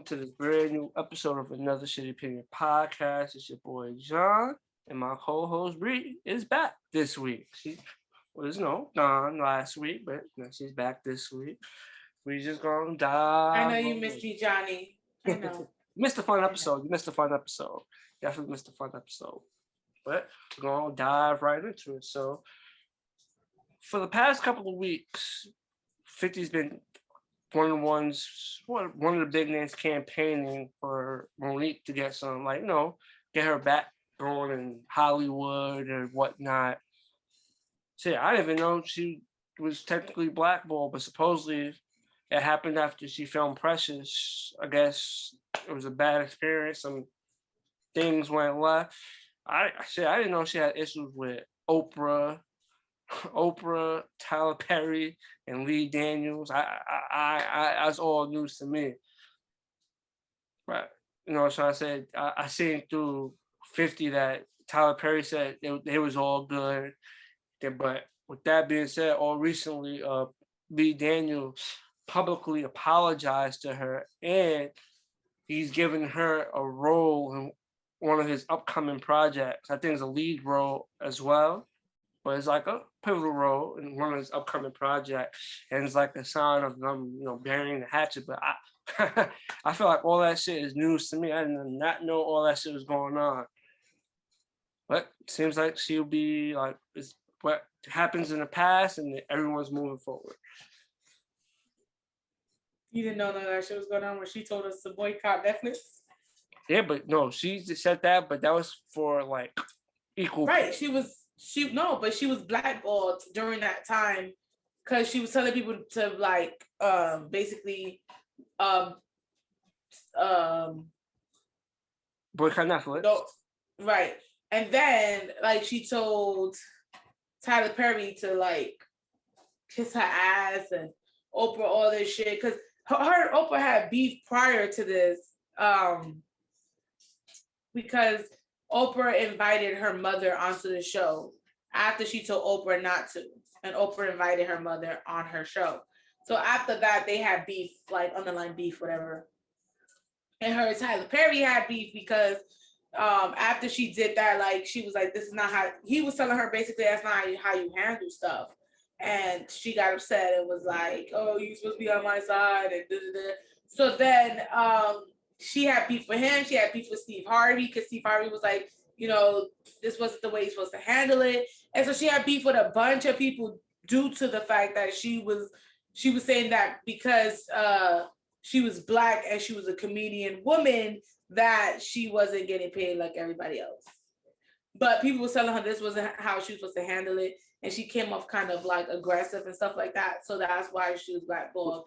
to this brand new episode of Another Shitty Opinion podcast. It's your boy John, and my co-host Bree is back this week. She was gone last week, but she's back this week. We just gonna I dive. know you missed me, Johnny. I know. Missed a fun episode. You missed a fun episode. Definitely missed a fun episode. But we're gonna dive right into it. So, for the past couple of weeks, 50's been one of the big names campaigning for Monique to get some, get her back going in Hollywood or whatnot. So I didn't even know she was technically blackballed, but supposedly it happened after she filmed Precious. I guess it was a bad experience. Some things went left. I didn't know she had issues with Oprah, Tyler Perry, and Lee Daniels. That's all news to me. But so I said I seen through 50 that Tyler Perry said it was all good. But with that being said, all recently, Lee Daniels publicly apologized to her, and he's given her a role in one of his upcoming projects. I think it's a lead role as well. But it's like a pivotal role in one of his upcoming projects, and it's like a sign of them, burying the hatchet. But I feel like all that shit is news to me. I did not know all that shit was going on. But it seems like she'll be like, it's what happens in the past, and everyone's moving forward. You didn't know none of that shit was going on when she told us to boycott Netflix? Yeah, but no, she said that, but that was for like equal. Right, she was blackballed during that time because she was telling people to basically boycott Netflix. No, right. And then she told Tyler Perry to kiss her ass and Oprah all this shit because her and Oprah had beef prior to this because Oprah invited her mother onto the show after she told Oprah not to. And Oprah invited her mother on her show. So after that, they had beef, underlying beef, whatever. And her and Tyler Perry had beef because after she did that, she was like, this is not how, he was telling her basically that's not how you handle stuff. And she got upset and was like, oh, you're supposed to be on my side. And da-da-da. So then she had beef with him. She had beef with Steve Harvey because Steve Harvey was like, this wasn't the way you're supposed to handle it. And so she had beef with a bunch of people due to the fact that she was saying that because she was Black and she was a comedian woman that she wasn't getting paid like everybody else. But people were telling her this wasn't how she was supposed to handle it. And she came off kind of aggressive and stuff like that. So that's why she was blackballed.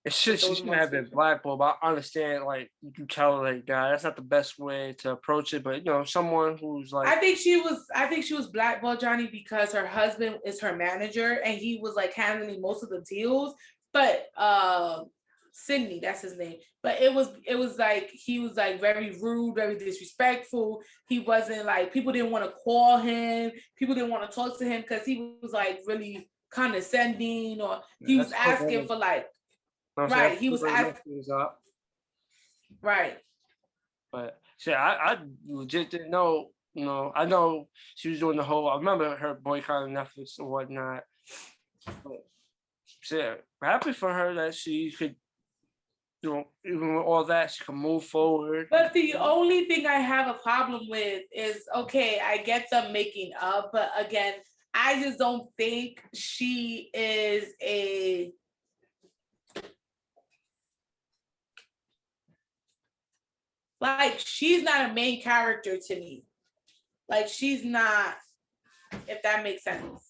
She shouldn't have been blackballed, but I understand, you tell her like that. That's not the best way to approach it. But someone who's I think she was blackballed, Johnny, because her husband is her manager and he was handling most of the deals. But Sydney, that's his name. But it was he was very rude, very disrespectful. He wasn't people didn't want to call him, people didn't want to talk to him because he was really condescending, or he was asking for right. He was asking right. But shit, I legit didn't know. I know she was doing the whole. I remember her boycotting Netflix and whatnot. But shit, happy for her that she could. Even with all that, she can move forward. But the only thing I have a problem with is, okay, I get them making up, but again, I just don't think she is a... she's not a main character to me. She's not, if that makes sense.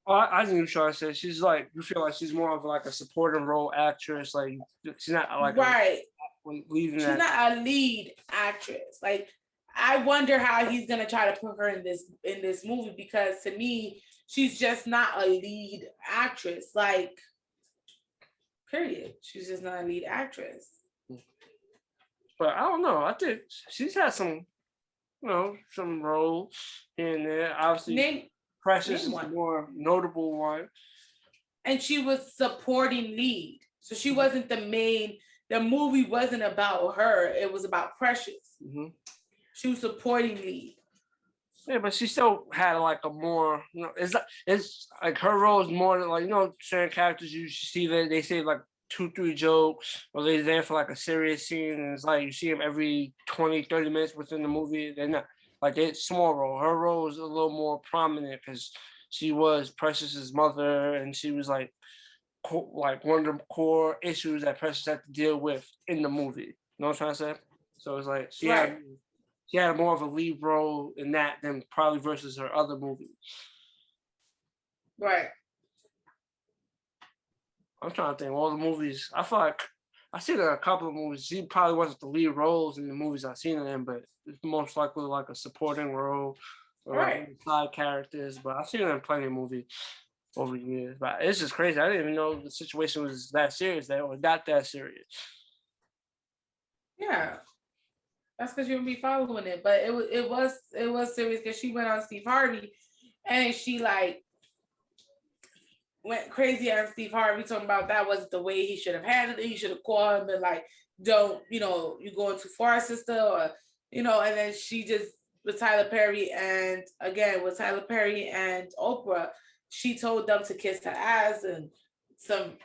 Oh, I think you're trying to say she's you feel like she's more of a supporting role actress. She's not right. She's not a lead actress. I wonder how he's gonna try to put her in this movie because to me, she's just not a lead actress. Period. She's just not a lead actress. But I don't know. I think she's had some, some roles here and there. Obviously, Precious is the more notable one. And she was supporting lead. So she wasn't the main. The movie wasn't about her. It was about Precious. Mm-hmm. She was supporting lead. Yeah, but she still had like a more, it's like her role is more like, certain characters you see that they say like 2, 3 jokes, or they're there for like a serious scene, and it's like you see them every 20, 30 minutes within the movie. They're not like it's small role. Her role is a little more prominent because she was Precious's mother, and she was like one of the core issues that Precious had to deal with in the movie. You know what I'm trying to say? So it's like she had more of a lead role in that than probably versus her other movies. Right. I'm trying to think all the movies. I feel like I've seen a couple of movies. She probably wasn't the lead roles in the movies I've seen her in, but it's most likely like a supporting role or like side characters. But I've seen her in plenty of movies over the years. But it's just crazy. I didn't even know the situation was that serious, or not that serious. Yeah. That's because you would be following it. But it was serious because she went on Steve Harvey and she like went crazy on Steve Harvey, talking about that was the way he should have handled it. He should have called him and like, don't, you going too far, sister, or and then she just with Tyler Perry and Oprah, she told them to kiss her ass and some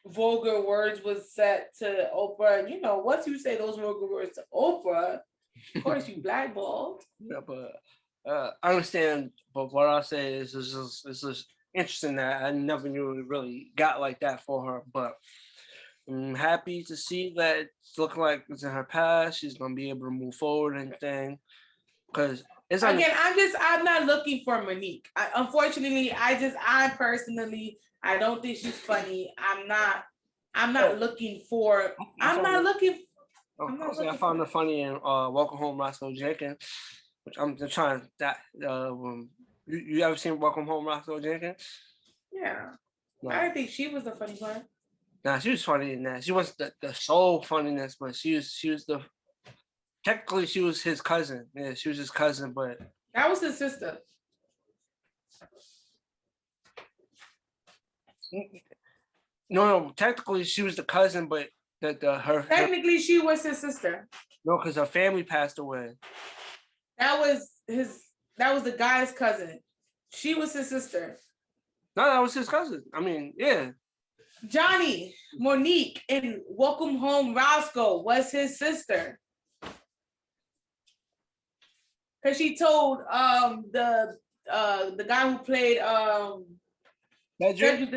vulgar words was said to Oprah. And once you say those vulgar words to Oprah, of course you blackballed. Yeah, but I understand. But what I say is, it's just interesting that I never knew it really got like that for her. But I'm happy to see that it's looking like it's in her past. She's gonna be able to move forward and thing. Because it's I'm not looking for Monique. Unfortunately, I personally, I don't think she's funny. I'm not looking for. I'm not looking. I found her funny in Welcome Home, Roscoe Jenkins, which I'm just trying that. You ever seen Welcome Home, Roscoe Jenkins? Yeah, no. I think she was the funny one. Nah, she was funny in that. She was the soul funniness, but she was the. Technically, she was his cousin. Yeah, she was his cousin, but that was his sister. No. Technically, she was the cousin, but technically she was his sister. No, because her family passed away. That was the guy's cousin. She was his sister. No, that was his cousin. I mean, yeah. Johnny, Monique, and Welcome Home Roscoe was his sister. Because she told the guy who played Cedric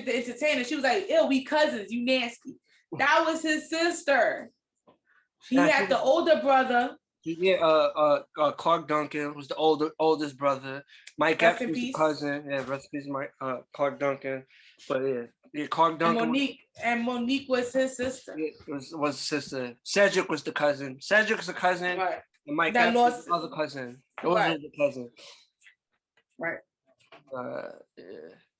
the Entertainer, she was like, ew, we cousins, you nasty. That was his sister. He had the older brother. Yeah, Clark Duncan was the oldest brother. Mike Epps was the cousin. Yeah, rest in peace, Clark Duncan. But yeah, Clark Duncan. And Monique was his sister. Yeah, was his sister. Cedric was the cousin. Cedric's the cousin. Right. And Mike Epps was the other cousin. Those were the cousins. Right.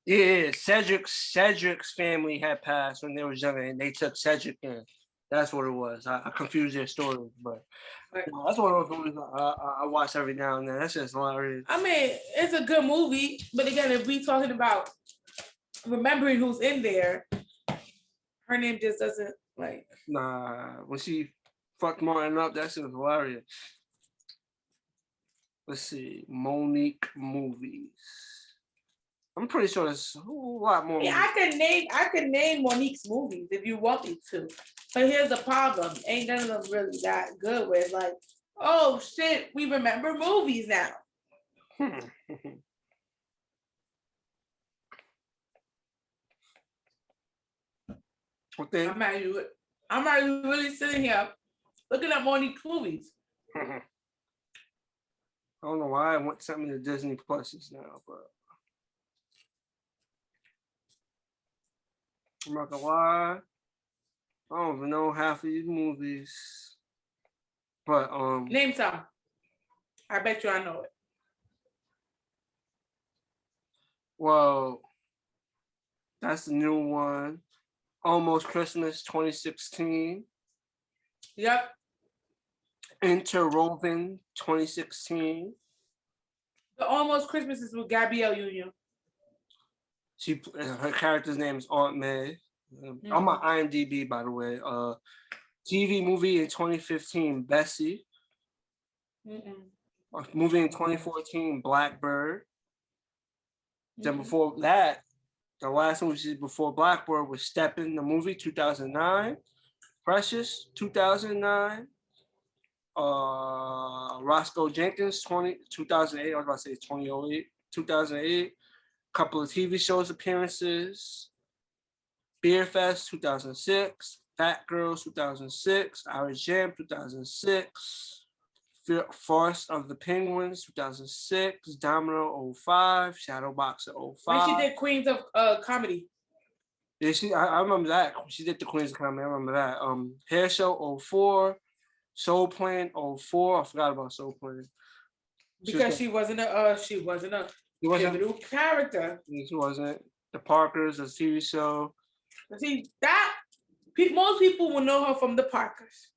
Yeah. Cedric's family had passed when they was younger, and they took Cedric in. That's what it was. I confused their stories, but that's one of those movies I watch every now and then. That's just hilarious. I mean, it's a good movie, but again, if we talking about remembering who's in there, her name just doesn't like. Nah, when she fucked Martin up, that shit was hilarious. Let's see, Monique movies. I'm pretty sure there's a whole lot more. Yeah, I could name Monique's movies if you want me to. But here's the problem. Ain't none of them really that good where it's like, oh shit, we remember movies now. Okay. I'm actually really sitting here looking at Monique's movies. I don't know why I want something to Disney Pluses now, but I'm not gonna lie. I don't even know half of these movies. But name some. I bet you I know it. Well, that's the new one. Almost Christmas 2016. Yep. Interwoven 2016. The Almost Christmas is with Gabrielle Union. Her character's name is Aunt May. I'm on IMDb, by the way. TV movie in 2015, Bessie. Movie in 2014, Blackbird. Then before that, the last movie she did before Blackbird was Steppin', the movie, 2009. Precious, 2009. Roscoe Jenkins, 2008. I was about to say 2008. 2008. Couple of TV shows appearances. Beer Fest, 2006. Fat Girls, 2006. Irish Jam, 2006. Forest of the Penguins, 2006. Domino, 05. Shadowboxer, 05. When she did Queens of Comedy. Yeah, I remember that. She did the Queens of Comedy. I remember that. Hair Show, 04. Soul Plane, 04. I forgot about Soul Plane. Because she wasn't a pivotal character. She wasn't. The Parkers, a TV show. See, that most people will know her from the Parkers.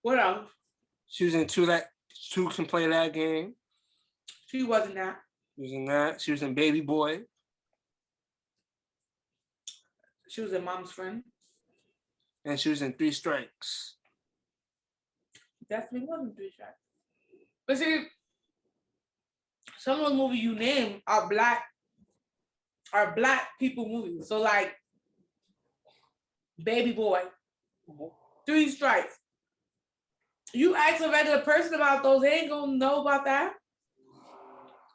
What else? She was in Two Can Play That Game. She wasn't that. She was in that. She was in Baby Boy. She was in Mom's Friend. And she was in Three Strikes. Definitely wasn't Three Strikes. But see, some of those movies you name are black people movies. So like Baby Boy, Three Strikes. You ask a regular person about those, they ain't gonna know about that.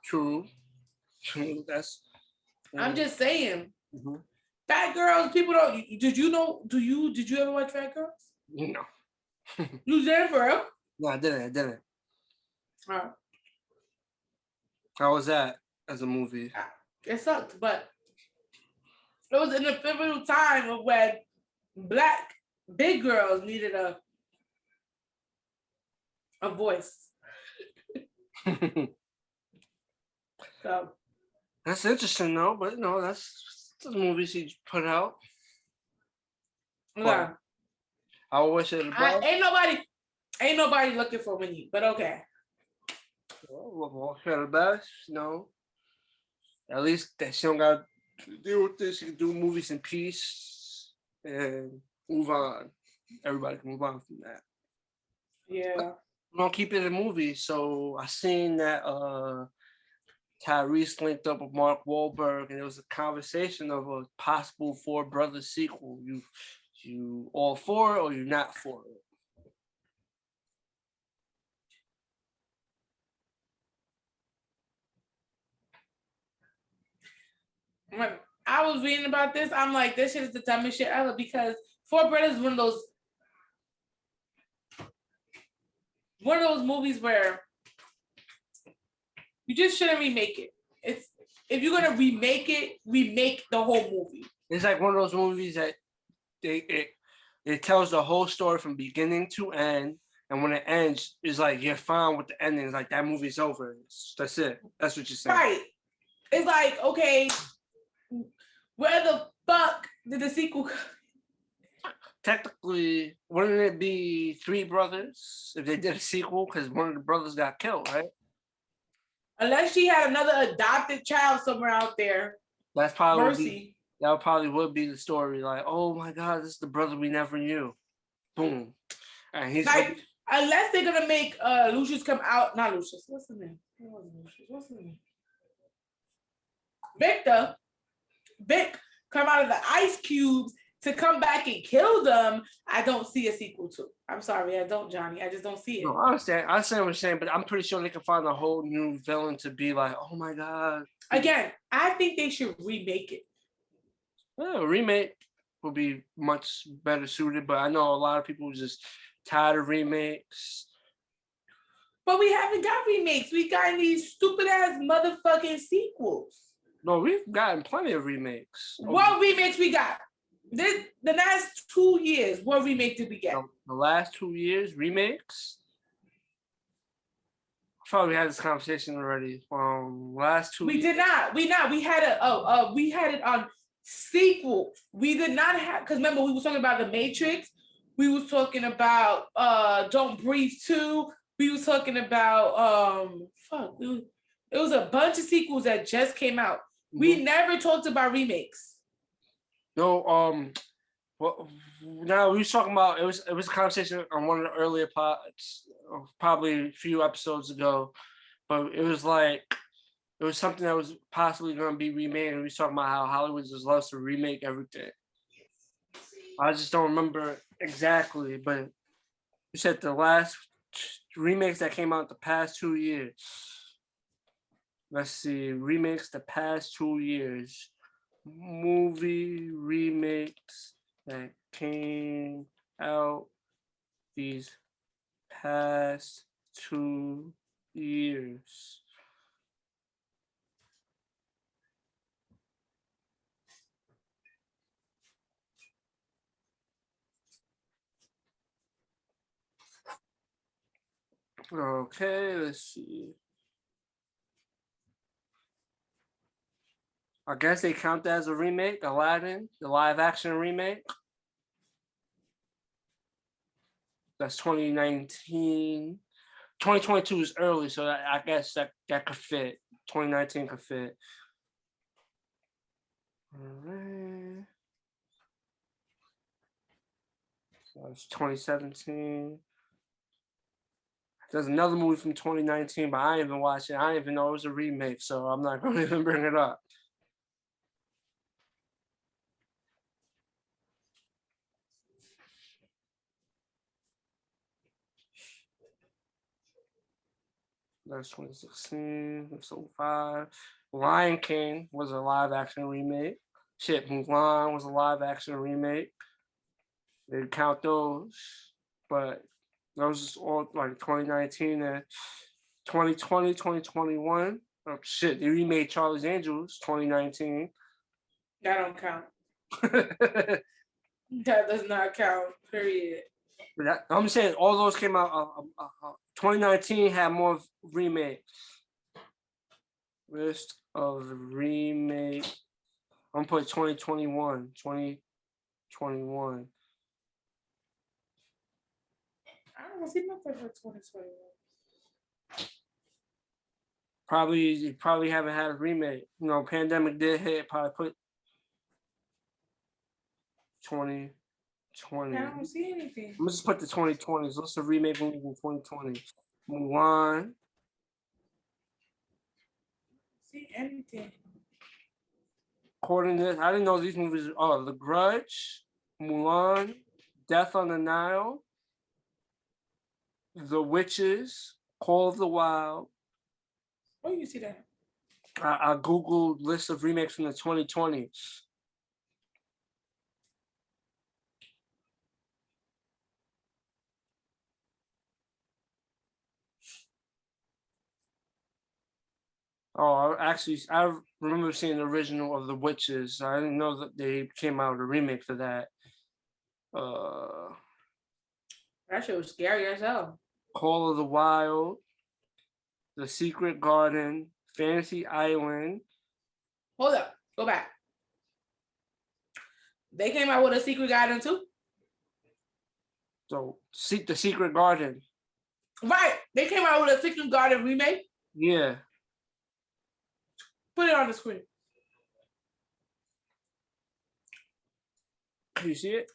True. I'm just saying. Fat Girls, people don't. Did you ever watch Fat Girls? No. You did for real? No, I didn't. Right. How was that as a movie? It sucked, but it was in a pivotal time of when black big girls needed a voice. So that's interesting, though. But no, that's the movie she put out. Yeah. I wish it. Ain't nobody looking for Monique, but okay. Well, her the best, At least that she don't got to deal with this. She can do movies in peace and move on. Everybody can move on from that. Yeah. We don't keep it in movies. So I seen that Tyrese linked up with Mark Wahlberg, and there was a conversation of a possible Four Brothers sequel. You all for it or you not for it? When I was reading about this, I'm like, this shit is the dumbest shit ever because Four Brothers is one of those movies where you just shouldn't remake it. If you're gonna remake it, remake the whole movie. It's like one of those movies that it tells the whole story from beginning to end, and when it ends, it's like you're fine with the ending. It's like that movie's over. That's it. That's what you're saying. Right. It's like, okay, where the fuck did the sequel come? Technically, wouldn't it be Three Brothers if they did a sequel? Because one of the brothers got killed, right? Unless she had another adopted child somewhere out there. That's probably Mercy. That probably would be the story. Like, oh my God, this is the brother we never knew. Boom. And he's like, unless they're gonna make Lucius come out, not Lucius. What's his name? What's his name? Vic come out of the ice cubes to come back and kill them. I don't see a sequel to. I'm sorry, I don't, Johnny. I just don't see it. No, I understand what you're saying, but I'm pretty sure they can find a whole new villain to be like, oh my God. Again, I think they should remake it. Yeah, a remake would be much better suited, but I know a lot of people just tired of remakes. But we haven't got remakes. We got these stupid ass motherfucking sequels. No, we've gotten plenty of remakes. What remakes we got? The last 2 years, what remake did we get? The last 2 years, remakes? I thought we had this conversation already. Last 2 We years. did not. We had it on sequel. We did not have, because remember we were talking about The Matrix. We was talking about Don't Breathe 2. We was talking about It was a bunch of sequels that just came out. We never talked about remakes. No, well, now we was talking about it was a conversation on one of the earlier pods, probably a few episodes ago, but it was like it was something that was possibly going to be remade, and we was talking about how Hollywood just loves to remake everything. I just don't remember exactly, but you said the last remakes that came out the past 2 years. Let's see, remakes the past 2 years. Movie remakes that came out these past 2 years. Okay, let's see. I guess they count that as a remake, Aladdin, the live action remake. That's 2019. 2022 is early, so I guess that could fit. 2019 could fit. All right. So it's 2017. There's another movie from 2019, but I didn't even watch it. I didn't even know it was a remake, so I'm not going to even bring it up. That's 2016, that's 05. Lion King was a live action remake. Shit, Mulan was a live action remake. They count those, but those all like 2019 and 2020, 2021. Oh, shit, they remade Charlie's Angels 2019. That don't count. That does not count, period. I'm saying all those came out. 2019 had more remakes. List of remake. I'm gonna put 2021. 2021. I don't see nothing for 2021. Probably haven't had a remake. You know, pandemic did hit. Probably put 2020. I don't see anything. I'm just put the 2020s. What's the remake movie in 2020? Mulan. See anything? According to this, I didn't know these movies. Oh, The Grudge, Mulan, Death on the Nile, The Witches, Call of the Wild. Where you see that? I Googled list of remakes from the 2020s. Oh, I remember seeing the original of The Witches. I didn't know that they came out with a remake for that. That shit was scary as hell. Call of the Wild, The Secret Garden, Fantasy Island. Hold up, go back. They came out with a Secret Garden too? So, The Secret Garden. Right, they came out with a Secret Garden remake? Yeah. Put it on the screen. Can you see it?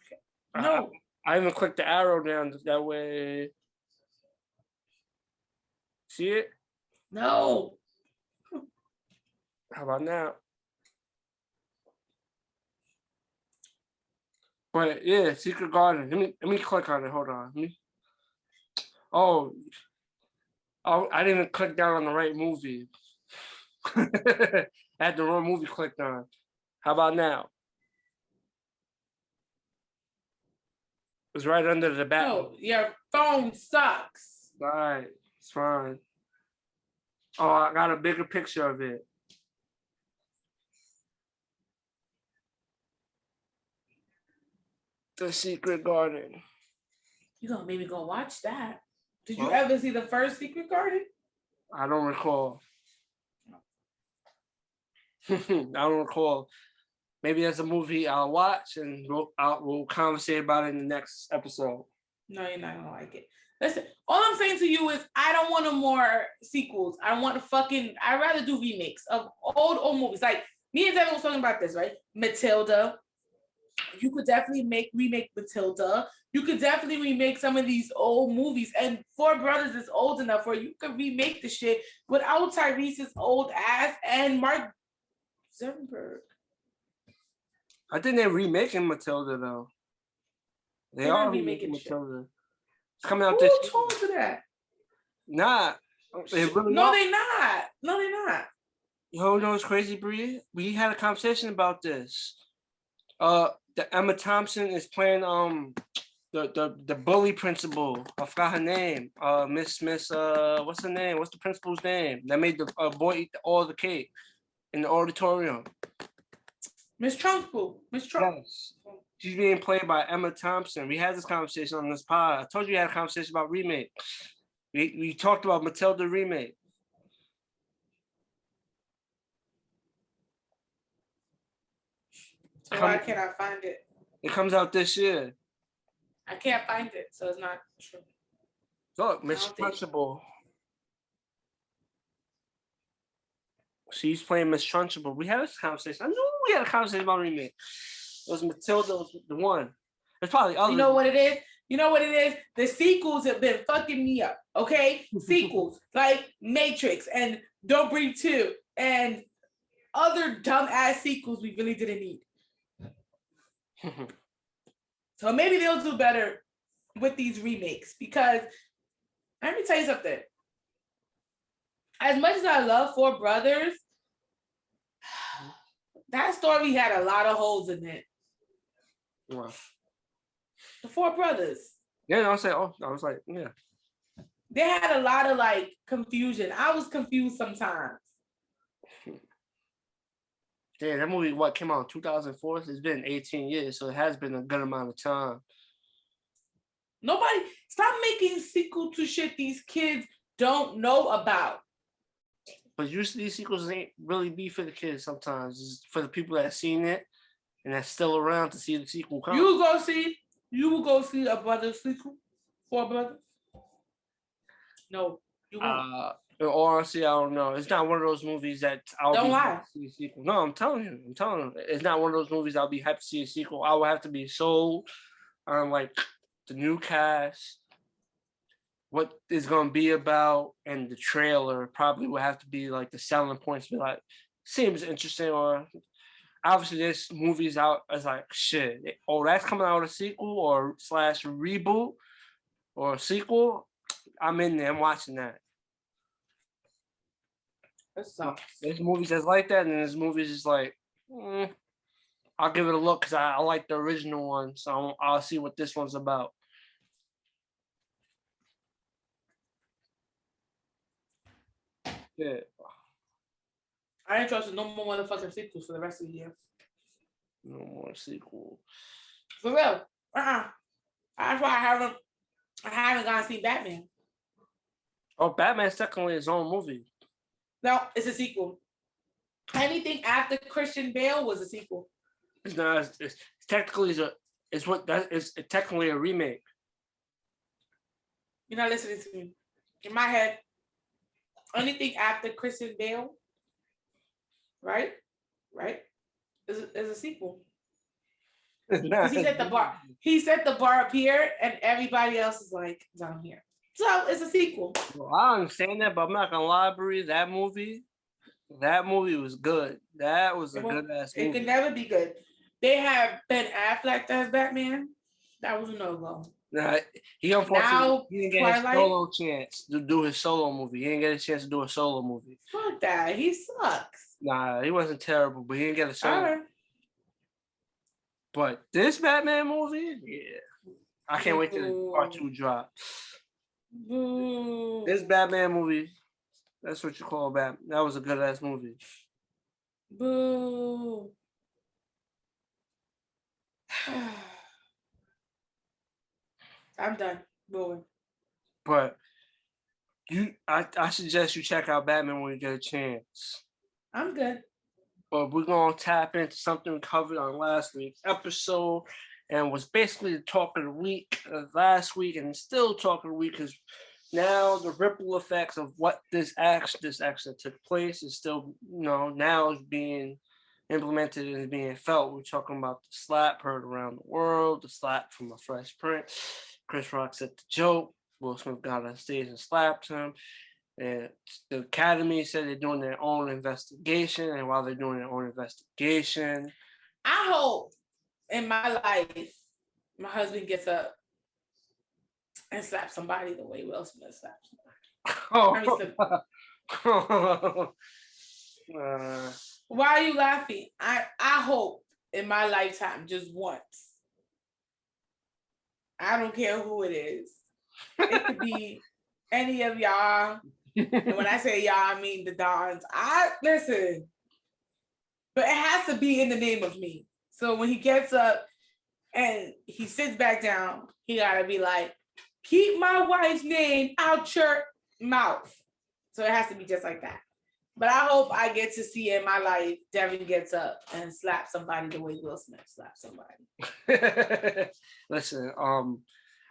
No. I even clicked the arrow down that way. See it? No. How about now? But yeah, Secret Garden. Let me click on it. Hold on. Oh, I didn't even click down on the right movie. I had the wrong movie clicked on. How about now? It's right under the back. No, your phone sucks. All right, it's fine. Oh, I got a bigger picture of it. The Secret Garden. You gonna make me go watch that? Did you ever see the first Secret Garden? I don't recall. I don't recall. Maybe that's a movie I'll watch and we'll conversate about it in the next episode. No, you're not gonna like it. Listen, all I'm saying to you is I don't want no more sequels. I want I'd rather do remakes of old movies. Like me and Devin was talking about this, right? Matilda. You could definitely remake Matilda. You could definitely remake some of these old movies. And Four Brothers is old enough where you could remake the shit without Tyrese's old ass and Mark Zuckerberg. I think they're remaking Matilda though. They are remaking Matilda. It's coming out this year. Who told you that? Nah. Really no, they're not. No, they're not. You know what's crazy, Bree? We had a conversation about this. The Emma Thompson is playing the bully principal. I forgot her name. Miss what's her name? What's the principal's name? That made the boy eat all the cake in the auditorium. Miss Trunchbull. Miss Trump. Yes. She's being played by Emma Thompson. We had this conversation on this pod. I told you we had a conversation about remake. We talked about Matilda remake. So why can't I find it? It comes out this year. I can't find it, so it's not true. Look, Miss Trunchbull. She's playing Miss Trunchbull. We had this conversation. I knew we had a conversation about remake. It was Matilda was the one. It's probably other. You know what it is? You know what it is? The sequels have been fucking me up. Okay, sequels like Matrix and Don't Breathe 2 and other dumbass sequels we really didn't need. So maybe they'll do better with these remakes because let me tell you something. As much as I love Four Brothers, that story had a lot of holes in it. Wow. The Four Brothers. Yeah, I was like, yeah. They had a lot of like confusion. I was confused sometimes. Yeah, that movie came out in 2004? It's been 18 years, so it has been a good amount of time. Nobody stop making sequel to shit these kids don't know about. But usually these sequels ain't really be for the kids sometimes. It's for the people that have seen it and that's still around to see the sequel come. You will go see a Brothers sequel? Four Brothers? No, you won't. In all honesty, I don't know. It's not one of those movies that I'll be happy to see a sequel. No, I'm telling you. It's not one of those movies I'll be happy to see a sequel. I will have to be sold on like the new cast, what is going to be about, and the trailer probably will have to be like the selling points. Be like, seems interesting, or obviously this movie's out as like shit. That's coming out a sequel or / reboot or sequel. I'm in there. I'm watching that. There's movies that's like that, and there's movies that's like, I'll give it a look because I like the original one, so I'll see what this one's about. Yeah. I ain't trusting no more motherfucking sequels for the rest of the year. No more sequels. For real. That's why I haven't gone to see Batman. Oh, Batman's technically his own movie. No, it's a sequel. Anything after Christian Bale was a sequel. It's not. It's technically it's technically a remake. You're not listening to me. In my head, anything after Christian Bale, right, is a sequel. Because he set the bar. He set the bar up here, and everybody else is like down here. So it's a sequel. Well, I understand that, but I'm not gonna lie, Bree. That movie was good. That was a good ass movie. It could never be good. They have Ben Affleck as Batman. That was a no-go. Nah, he unfortunately he didn't get his solo chance to do his solo movie. He didn't get a chance to do a solo movie. Fuck that. He sucks. Nah, he wasn't terrible, but he didn't get a solo. Right. But this Batman movie, yeah. I can't wait till part 2 drop. This Batman movie, that's what you call Batman. That was a good ass movie. Boo. I'm done. Booing. But I suggest you check out Batman when you get a chance. I'm good. But we're gonna tap into something we covered on last week's episode, and was basically the talk of the week last week, and still talk of the week because now the ripple effects of what this action that took place is still, now is being implemented and being felt. We're talking about the slap heard around the world, the slap from a Fresh Prince. Chris Rock said the joke. Will Smith got on stage and slapped him. And the Academy said they're doing their own investigation. And while they're doing their own investigation, I hope in my life my husband gets up and slaps somebody the way Will Smith slaps somebody. Why are you laughing? I hope in my lifetime just once. I don't care who it is. It could be any of y'all. And when I say y'all, I mean the Dons. Listen, but it has to be in the name of me. So when he gets up and he sits back down, he gotta be like, keep my wife's name out your mouth. So it has to be just like that. But I hope I get to see in my life Devin gets up and slaps somebody the way Will Smith slaps somebody. Listen,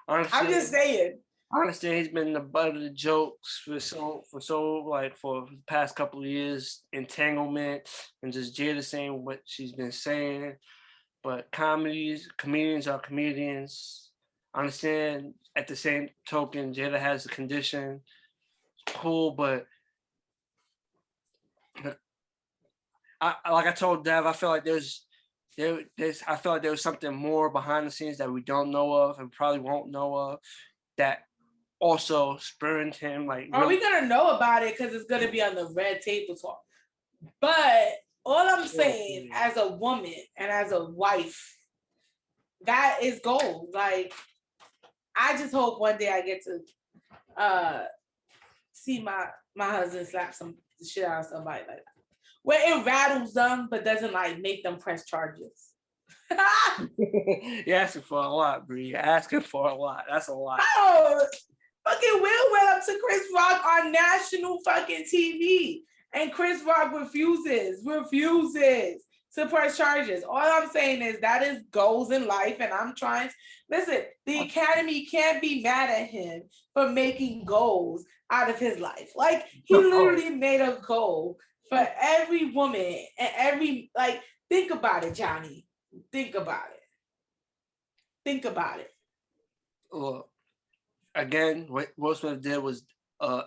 honestly, I'm just saying. Honestly, he's been the butt of the jokes for the past couple of years. Entanglement and just Jada saying what she's been saying. But comedians are comedians. I understand. At the same token, Jada has a condition. It's cool, but like I told Dev, I feel like there was something more behind the scenes that we don't know of and probably won't know of that also spurned him. Like, are we gonna know about it because it's gonna be on the red table talk? But all I'm saying, as a woman and as a wife, that is gold. Like, I just hope one day I get to see my husband slap some shit out of somebody like that. Where it rattles them, but doesn't like make them press charges. You're asking for a lot, Bree. You're asking for a lot. That's a lot. Oh, fucking Will went up to Chris Rock on national fucking TV, and Chris Rock refuses to press charges. All I'm saying is that is goals in life, and I'm trying to listen. The Academy can't be mad at him for making goals out of his life. Like, he literally made a goal for every woman and every, like, think about it, Johnny. Think about it. Well, again, what Will Smith did was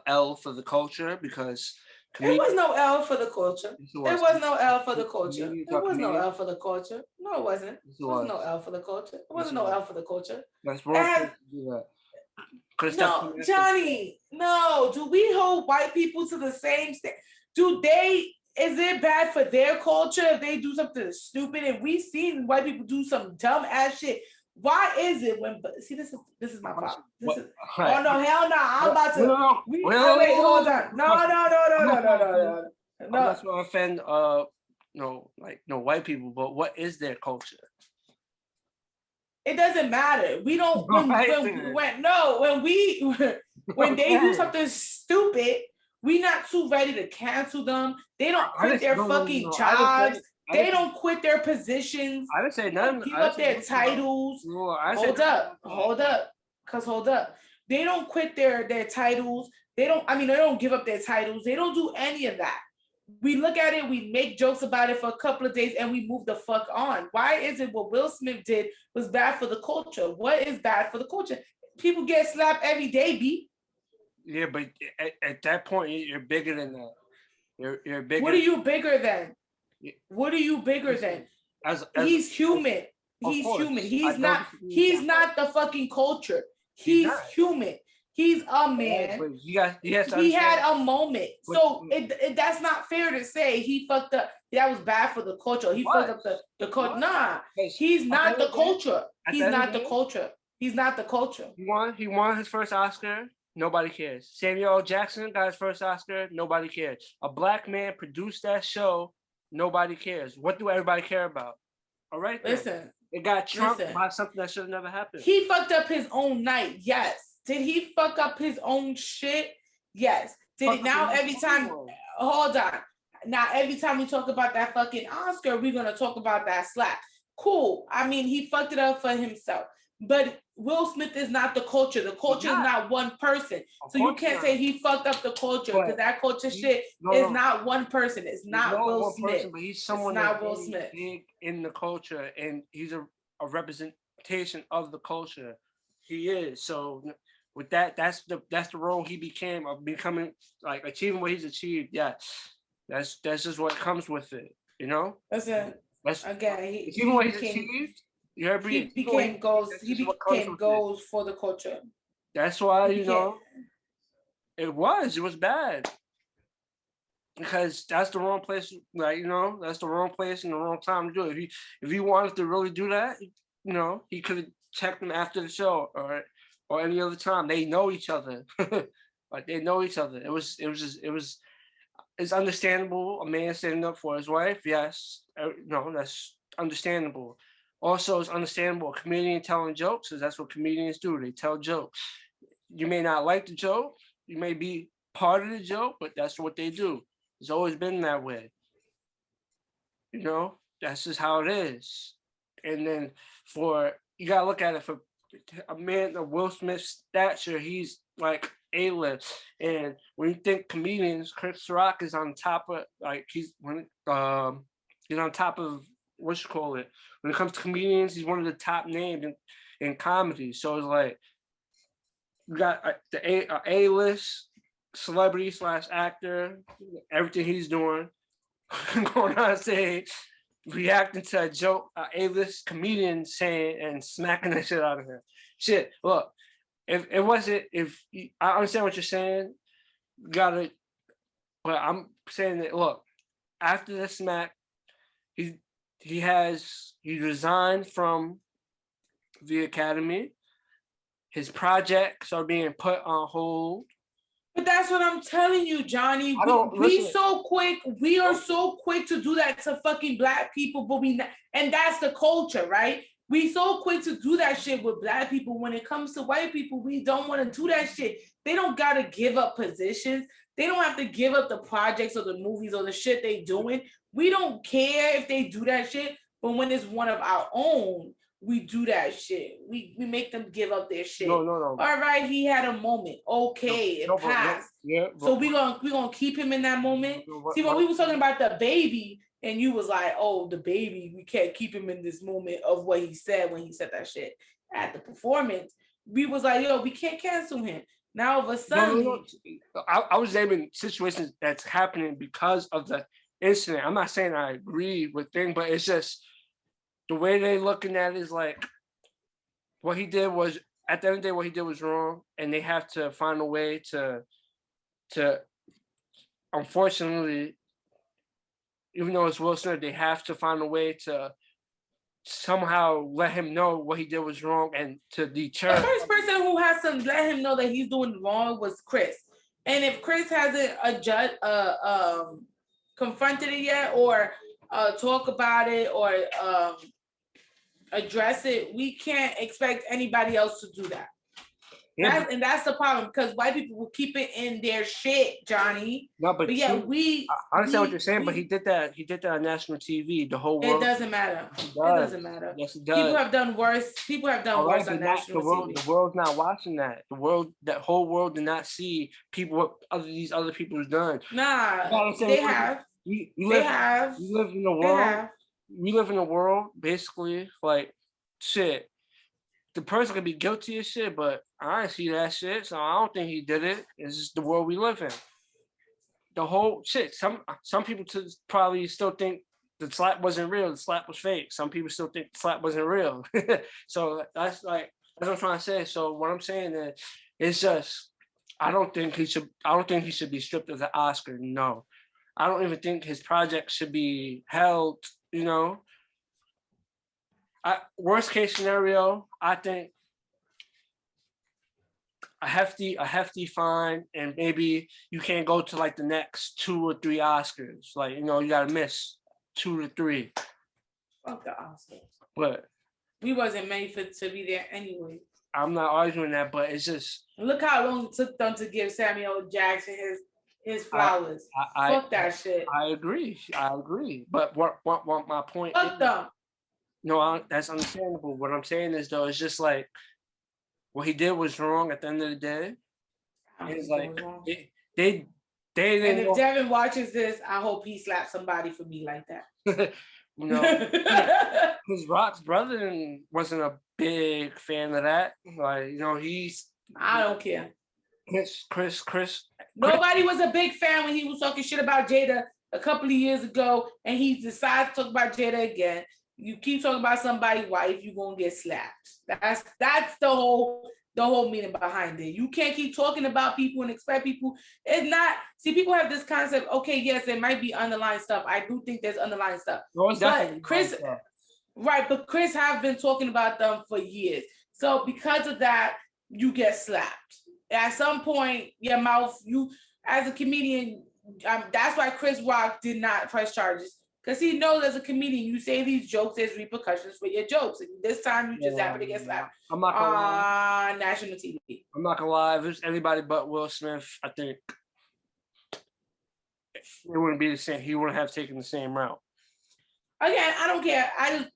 L for the culture because it was no L for the culture. It was no L for the culture. It was no L for the culture. No, it wasn't. It was no L for the culture. It wasn't no L for the culture. That's wrong. No, Johnny. No. Do we hold white people to the same standard? Is it bad for their culture if they do something stupid? And we've seen white people do some dumb ass shit. Why is it when? See, this is my problem. Oh no, hell no! I'm about to. Wait, hold on. No. I'm not trying to offend no white people, but what is their culture? It doesn't matter. We don't when they do something stupid, we not too ready to cancel them. They don't quit their fucking jobs. They don't quit their positions. I didn't say nothing. Give up their titles. Hold up. They don't quit their titles. They don't give up their titles. They don't do any of that. We look at it, we make jokes about it for a couple of days, and we move the fuck on. Why is it what Will Smith did was bad for the culture? What is bad for the culture? People get slapped every day, B. Yeah, but at that point, you're bigger than that. You're bigger. What are you bigger than? What are you bigger than? He's human. He's human. He's not the fucking culture. He's human. He's a man. He had a moment. So that's not fair to say he fucked up. That was bad for the culture. He fucked up the culture. Nah, he's not the culture. He's not the culture. He's not the culture. He won his first Oscar. Nobody cares. Samuel L. Jackson got his first Oscar. Nobody cares. A black man produced that show. Nobody cares. What do everybody care about? All right. Listen. It got trumped by something that should have never happened. He fucked up his own night. Yes. Did he fuck up his own shit? Yes. Did it now every time? Hold on. Now every time we talk about that fucking Oscar, we're gonna talk about that slap. Cool. I mean, he fucked it up for himself. But Will Smith is not the culture. The culture is not one person. So you can't say he fucked up the culture because that culture shit is not one person. It's not Will Smith. Person, but he's someone that's Will Smith. Big in the culture, and he's a representation of the culture. He is. So with that, that's the role he became of becoming, like, achieving what he's achieved. Yeah, that's just what comes with it. You know. That's it. Again, he what he's achieved. He became goals. He became goals for the culture. That's why it was bad, because that's the wrong place. Like, that's the wrong place and the wrong time to do it. If he wanted to really do that, he could have checked them after the show or any other time. They know each other. Like, they know each other. It's understandable. A man standing up for his wife. Yes, that's understandable. Also, it's understandable a comedian telling jokes, because that's what comedians do. They tell jokes. You may not like the joke. You may be part of the joke, but that's what they do. It's always been that way. That's just how it is. And then you got to look at it for a man of Will Smith's stature, he's like A-list. And when you think comedians, Chris Rock is on top of, like, he's on top of, what you call it, when it comes to comedians, he's one of the top names in comedy. So it's like, you got the A-list celebrity / actor, everything he's doing, going on stage, reacting to a joke, A-list comedian saying and smacking the shit out of him. Shit, look, if I understand what you're saying, but I'm saying that, look, after the smack, he resigned from the Academy. His projects are being put on hold. But that's what I'm telling you, Johnny. We are so quick to do that to fucking black people, but and that's the culture, right? We so quick to do that shit with black people. When it comes to white people, we don't want to do that shit. They don't gotta give up positions. They don't have to give up the projects or the movies or the shit they doing. We don't care if they do that shit, but when it's one of our own, we do that shit. We make them give up their shit. No. All right, he had a moment. Okay, it passed. So we gonna keep him in that moment. See, when we was talking about the baby, and you was like, "Oh, the baby, we can't keep him in this moment of what he said when he said that shit at the performance." We was like, "Yo, we can't cancel him." Now, all of a sudden, I was naming situations that's happening because of the incident. I'm not saying I agree with things, but it's just the way they looking at it is like, what he did was, at the end of the day, what he did was wrong, and they have to find a way to unfortunately, even though it's Will Smith, they have to find a way to somehow let him know what he did was wrong and to deter. The first person who has to let him know that he's doing wrong was Chris. And if Chris hasn't confronted it yet, or talk about it, or address it, we can't expect anybody else to do that. Yeah, that's the problem, because white people will keep it in their shit, Johnny. No, but yeah, I understand what you're saying, but he did that on national TV. The whole world. It doesn't matter. It doesn't matter. Yes, it does. People have done worse. Worse on national TV. The world's not watching that. That whole world did not see what these other people have done. Nah, they have. We live in the world. We live in a world, basically, like, shit. The person could be guilty of shit, but I didn't see that shit, so I don't think he did it. It's just the world we live in. The whole shit. Some people probably still think the slap wasn't real. The slap was fake. Some people still think the slap wasn't real. So that's what I'm trying to say. So what I'm saying is, it's just, I don't think he should be stripped of the Oscar. No, I don't even think his project should be held. Worst case scenario, I think a hefty fine, and maybe you can't go to like the next 2 or 3 Oscars. Like, you gotta miss 2 to 3. Fuck the Oscars. But we wasn't made to be there anyway. I'm not arguing that, but it's just, look how long it took them to give Samuel Jackson his flowers. Fuck that shit. I agree. But what my point? Fuck them. No, that's understandable. What I'm saying is though, it's just like what he did was wrong at the end of the day. I don't It's think it like was wrong. they And didn't if know, Devin watches this, I hope he slaps somebody for me like that. you know, his Rock's brother wasn't a big fan of that. Like, he's I don't care. Chris. Nobody was a big fan when he was talking shit about Jada a couple of years ago, and he decides to talk about Jada again. You keep talking about somebody's wife, you're gonna get slapped. That's the whole meaning behind it. You can't keep talking about people and expect people. It's not. See, people have this concept. Okay, yes, there might be underlying stuff. I do think there's underlying stuff. No, it's definitely But Chris, right? But Chris have been talking about them for years. So because of that, you get slapped. At some point, your mouth, you as a comedian, that's why Chris Rock did not press charges. Because he knows as a comedian, you say these jokes, there's repercussions for your jokes. And this time you just happen to get slapped I'm not gonna lie. on national TV. I'm not gonna lie. If it's anybody but Will Smith, I think it wouldn't be the same. He wouldn't have taken the same route. Again, I don't care. I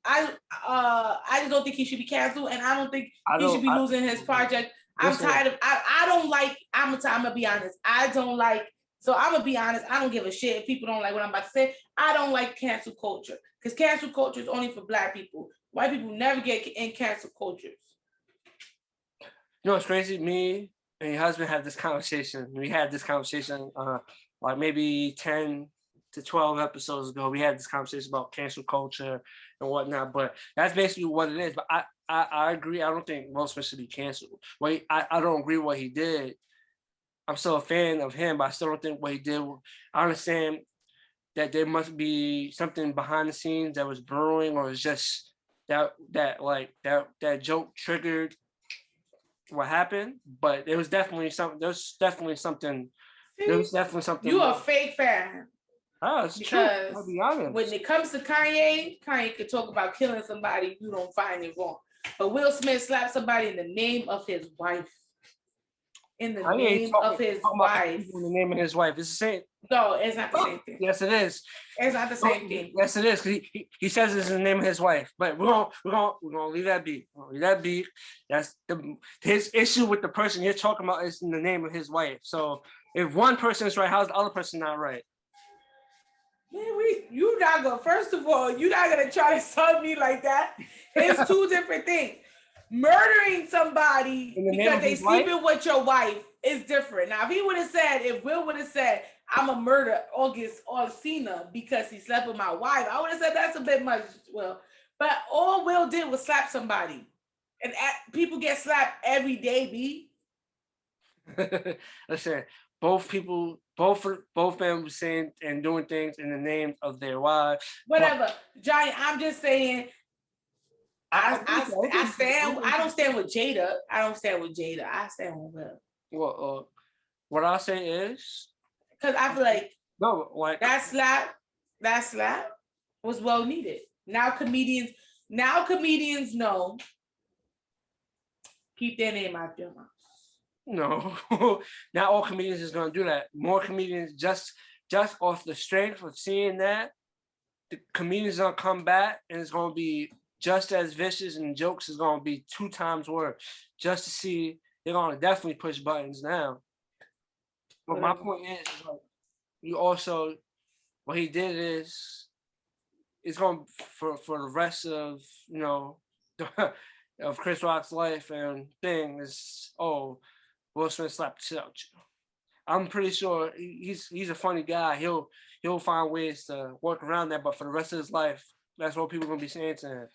just don't think he should be canceled, and I don't think he should be losing his project. I'm tired of. I don't like. I'm gonna be honest. I don't like. So I'm gonna be honest. I don't give a shit if people don't like what I'm about to say. I don't like cancel culture because cancel culture is only for Black people. White people never get in cancel cultures. You know what's crazy? Me and your husband had this conversation. We had this conversation like maybe 10 to 12 episodes ago. We had this conversation about cancel culture and whatnot, but that's basically what it is. But I agree. I don't think Will Smith should be canceled. Well, I don't agree with what he did. I'm still a fan of him, but I still don't think what he did. I understand that there must be something behind the scenes that was brewing, or it's just that joke triggered what happened. But there was definitely something. There's definitely something. There was definitely something. You a fake fan. Oh, it's true. I'll be honest. When it comes to Kanye could talk about killing somebody, you don't find it wrong. But Will Smith slapped somebody in the name of his wife. In the name of his wife. In the name of his wife. It's the same. No, it's not the same thing. Yes, it is. It's not the same thing. Yes, it is. He says it's in the name of his wife. But we're gonna leave that be. Leave that be. That's his issue with the person you're talking about is in the name of his wife. So if one person is right, how's the other person not right? Man, you not gonna. First of all, you're not gonna try to sub me like that. It's two different things. Murdering somebody because they sleeping with your wife is different. Now, if Will would have said, I'm a murder August Alsina because he slept with my wife, I would have said that's a bit much, Will. But all Will did was slap somebody. And people get slapped every day, B. Listen, both men were saying and doing things in the name of their wives. Whatever. Johnny, I'm just saying, I don't stand with Jada. I don't stand with Jada. I stand with Will. Well, what I say is, because I feel like that slap was well needed. Now comedians know keep their name out your mouth. No, not all comedians is gonna do that. More comedians just off the strength of seeing that, the comedians gonna come back and it's gonna be just as vicious, and jokes is gonna be 2 times worse. Just to see, they're gonna definitely push buttons now. But my point is, like, you also, what he did is, it's going for the rest of of Chris Rock's life and thing is, Will Smith slapped the shit out you. I'm pretty sure he's a funny guy. He'll find ways to work around that. But for the rest of his life, that's what people are gonna be saying to him.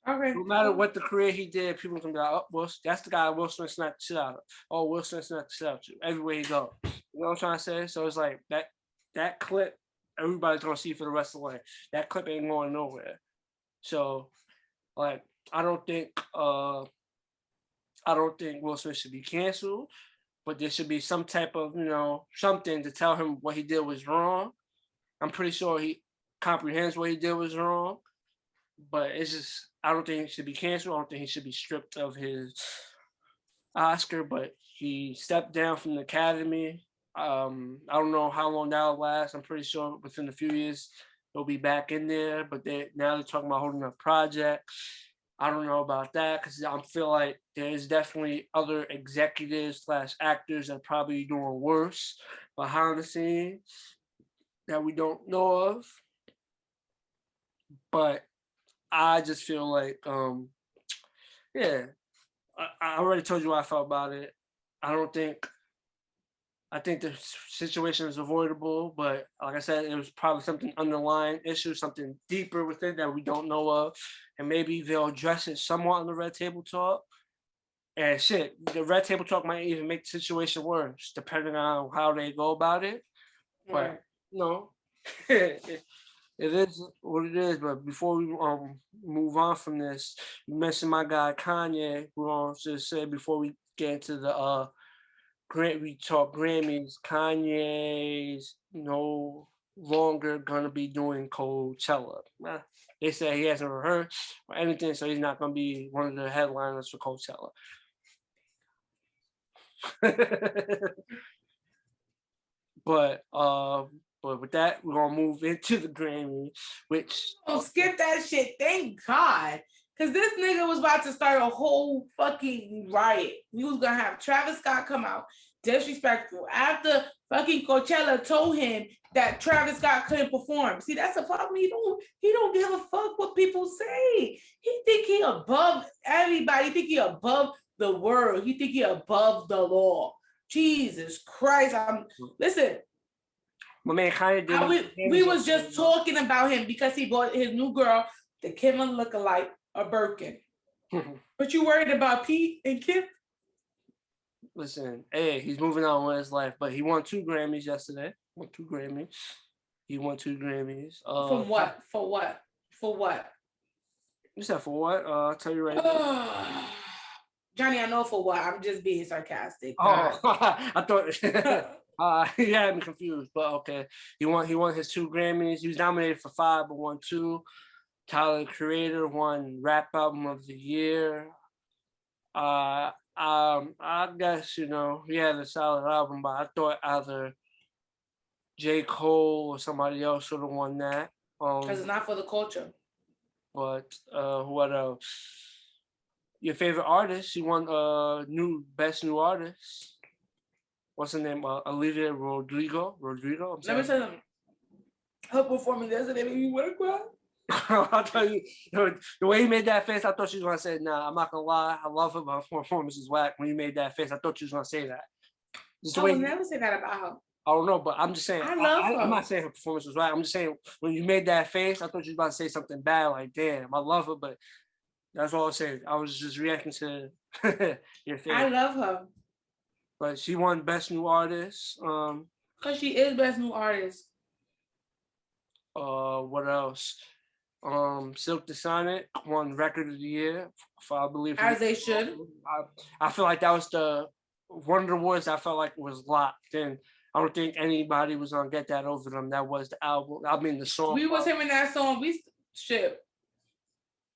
Okay. No matter what the career he did, people can be like, that's the guy Will Smith slapped the shit out of. Oh, Will Smith slapped the shit out of you everywhere he go. You know what I'm trying to say? So it's like that clip, everybody's gonna see for the rest of the life. That clip ain't going nowhere. So, like, I don't think Will Smith should be canceled, but there should be some type of something to tell him what he did was wrong. I'm pretty sure he comprehends what he did was wrong, but it's just, I don't think he should be canceled. I don't think he should be stripped of his Oscar, but he stepped down from the Academy. I don't know how long that'll last. I'm pretty sure within a few years he'll be back in there. But now they're talking about holding a project. I don't know about that because I feel like there's definitely other executives / actors that are probably doing worse behind the scenes that we don't know of. But I just feel like, yeah, I already told you how I felt about it. I don't think, I think the situation is avoidable, but like I said, it was probably something underlying issue, something deeper within that we don't know of. And maybe they'll address it somewhat in the Red Table Talk. And shit, the Red Table Talk might even make the situation worse, depending on how they go about it. But, you know, it is what it is. But before we move on from this, you mentioned my guy Kanye. We're going to just say before we get into the we talk Grammys, Kanye's no longer gonna be doing Coachella. They say he hasn't rehearsed or anything, so he's not gonna be one of the headliners for Coachella. But with that, we're gonna move into the Grammy, which skip that shit. Thank God. Cause this nigga was about to start a whole fucking riot. We was gonna have Travis Scott come out disrespectful after fucking Coachella told him that Travis Scott couldn't perform. See, that's the problem. He don't give a fuck what people say. He think he above everybody. He think he above the world. He think he above the law. Jesus Christ. Listen. My man Kanye we was just talking about him because he bought his new girl, the Kim lookalike, a Birkin. But you worried about Pete and Kim? Listen, hey, he's moving on with his life, but he won 2 Grammys yesterday. He won 2 Grammys. From what? For what? For what? You said for what? I'll tell you right now. Johnny, I know for what. I'm just being sarcastic. Oh, I thought he had me confused, but okay. He won his 2 Grammys. He was nominated for 5, but won 2. Tyler Creator won Rap Album of the Year. I guess, he had a solid album, but I thought either J. Cole or somebody else should have won that. Because it's not for the culture. But what else? Your favorite artist? She won best new artist. What's her name? Olivia Rodrigo. Let me tell you something. Her performance yesterday made me want to cry. I'll tell you, the way he made that face, I thought she was gonna say, "Nah, I'm not gonna lie, I love her, but her performance is whack." When you made that face, I thought she was gonna say that. I would never say that about her. I don't know, but I'm just saying. I love her. I'm not saying her performance was whack. I'm just saying when you made that face, I thought you was about to say something bad, like, "Damn, I love her," but that's all I said. I was just reacting to your face. I love her. But she won Best New Artist. Because she is Best New Artist. What else? Silk the Sonic won Record of the Year for, I believe, as they should. I feel like that was one of the awards I felt like was locked in. I don't think anybody was gonna get that over them. That was the album. I mean, the song. We was him in that song. We shit.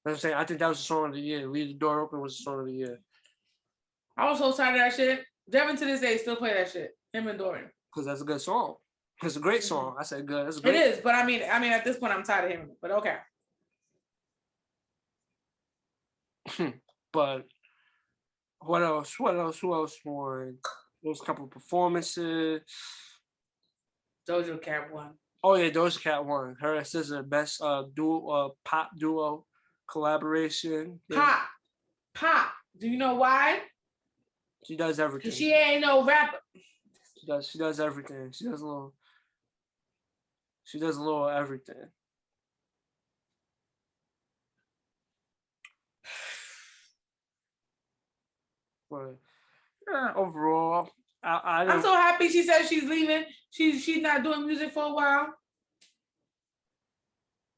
I'm saying, I think that was the song of the year. Leave the Door Open was the song of the year. I was so tired of that shit. Devin to this day still play that shit. Him and Dorian. Because that's a good song. It's a great song. I said good. That's a great. It is, but I mean, at this point, I'm tired of him. But okay. But what else? Who else won? There was a couple of performances. Doja Cat won. Oh yeah, Doja Cat won. Her and SZA best pop duo collaboration. Pop. Do you know why? She does everything. Cause she ain't no rapper. She does everything. She does a little everything. But overall, I'm so happy she said she's leaving. She's not doing music for a while.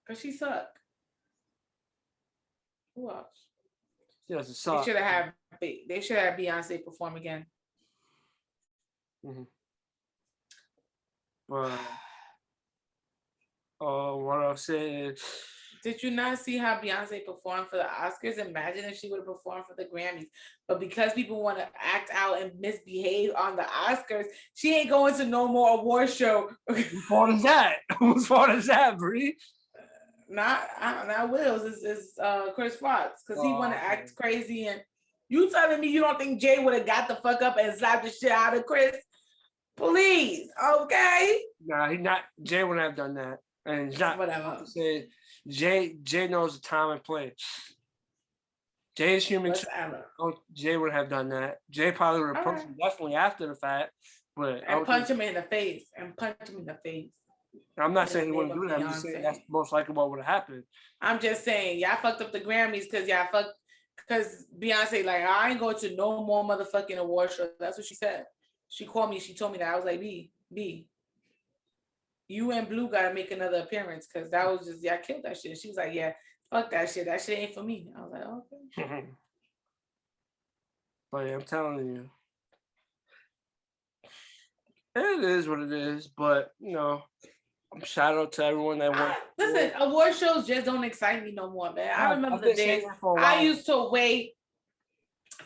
Cause she sucked. Who else? She doesn't suck. They should have Beyonce perform again. Mm-hmm. But what I'll say is Did you not see how Beyonce performed for the Oscars? Imagine if she would have performed for the Grammys. But because people want to act out and misbehave on the Oscars, she ain't going to no more award show. Whose fault is that? Whose fault is that, Bree? Not Will's. It's Chris Fox because he want to okay. act crazy. And you telling me you don't think Jay would have got the fuck up and slapped the shit out of Chris? Please, okay? Nah, he not. Jay wouldn't have done that, and it's not. Whatever. Say Jay knows the time and place. Jay is human. Jay would have done that. Jay probably would have punched him definitely after the fact, but and punch him in the face. I'm not saying he wouldn't do that. I'm just saying that's most likely what would have happened. I'm just saying y'all fucked up the Grammys because Beyonce like I ain't going to no more motherfucking award show. That's what she said. She called me. She told me that. I was like, B, you and Blue gotta make another appearance because that was just y'all killed that shit. She was like, yeah, fuck that shit. That shit ain't for me. I was like, okay. But yeah, I'm telling you, it is what it is. But you know, shout out to everyone that won. Listen, award shows just don't excite me no more, man. I remember the days I used to wait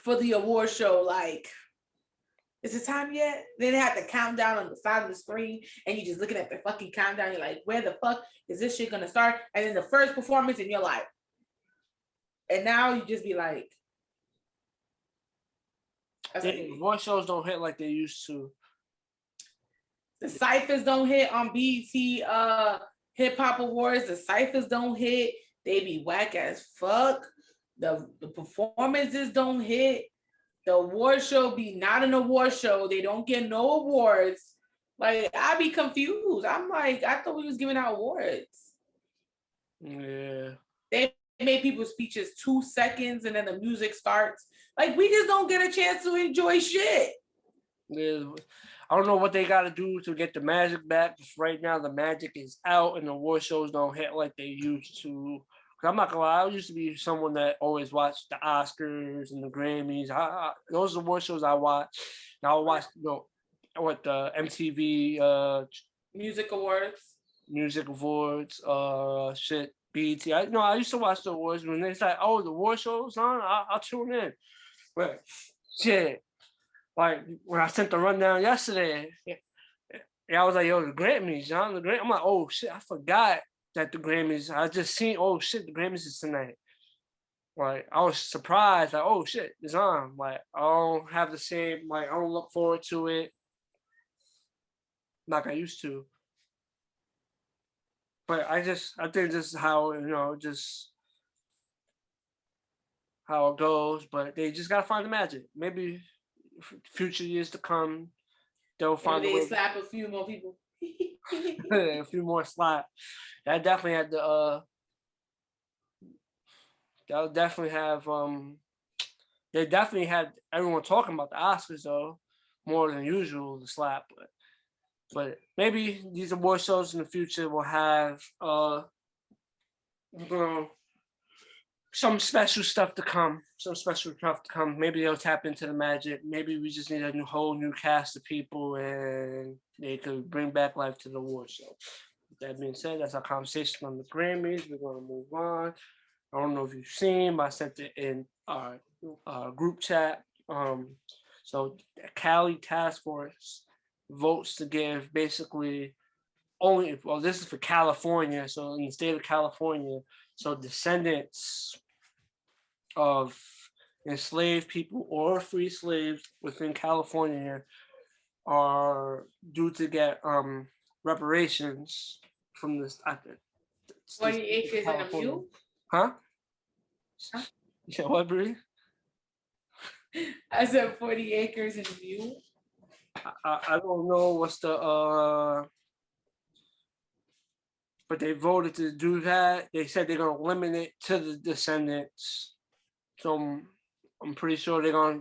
for the award show like. Is it time yet? Then they have the countdown on the side of the screen, and you're just looking at the fucking countdown. You're like, where the fuck is this shit gonna start? And then the first performance, and you're like, and now you just be like, voice shows don't hit like they used to. The ciphers don't hit on BET Hip Hop Awards. The ciphers don't hit. They be whack as fuck. The performances don't hit. The award show be not an award show. They don't get no awards. Like, I be confused. I'm like, I thought we was giving out awards. Yeah. They made people's speeches 2 seconds and then the music starts. Like, we just don't get a chance to enjoy shit. Yeah. I don't know what they got to do to get the magic back. Right now, the magic is out and the award shows don't hit like they used to. I'm not gonna lie, I used to be someone that always watched the Oscars and the Grammys. Those award shows I watch. Now I watch, the MTV Music Awards, BET. I used to watch the awards when they say, "Oh, the award shows on," I'll tune in. But shit, like when I sent the rundown yesterday, I was like, "Yo, the Grammys, John, the Grammys." I'm like, "Oh shit, I forgot." That the Grammys, I just seen, oh shit, the Grammys is tonight. Like, I was surprised, like, oh shit, it's on. Like, I don't have the same, like, I don't look forward to it like I used to. But I think this is how, just how it goes. But they just gotta find the magic. Maybe future years to come, they'll find a way. They slap a few more people. A few more slaps. That definitely had the that'll definitely have they definitely had everyone talking about the Oscars though, more than usual, the slap. But maybe these award shows in the future will have some special stuff to come. Maybe they'll tap into the magic. Maybe we just need a whole new cast of people and they could bring back life to the award show. With that being said, that's our conversation on the Grammys. We're going to move on. I don't know if you've seen, but I sent it in our group chat. So the Cali task force votes to give basically this is for California. So in the state of California, so descendants of enslaved people or free slaves within California are due to get reparations from this. 40 acres and a mule? Huh? Yeah, what, Bree? I said 40 acres and a mule. I don't know what's the but they voted to do that. They said they're gonna limit it to the descendants. So I'm pretty sure they're gonna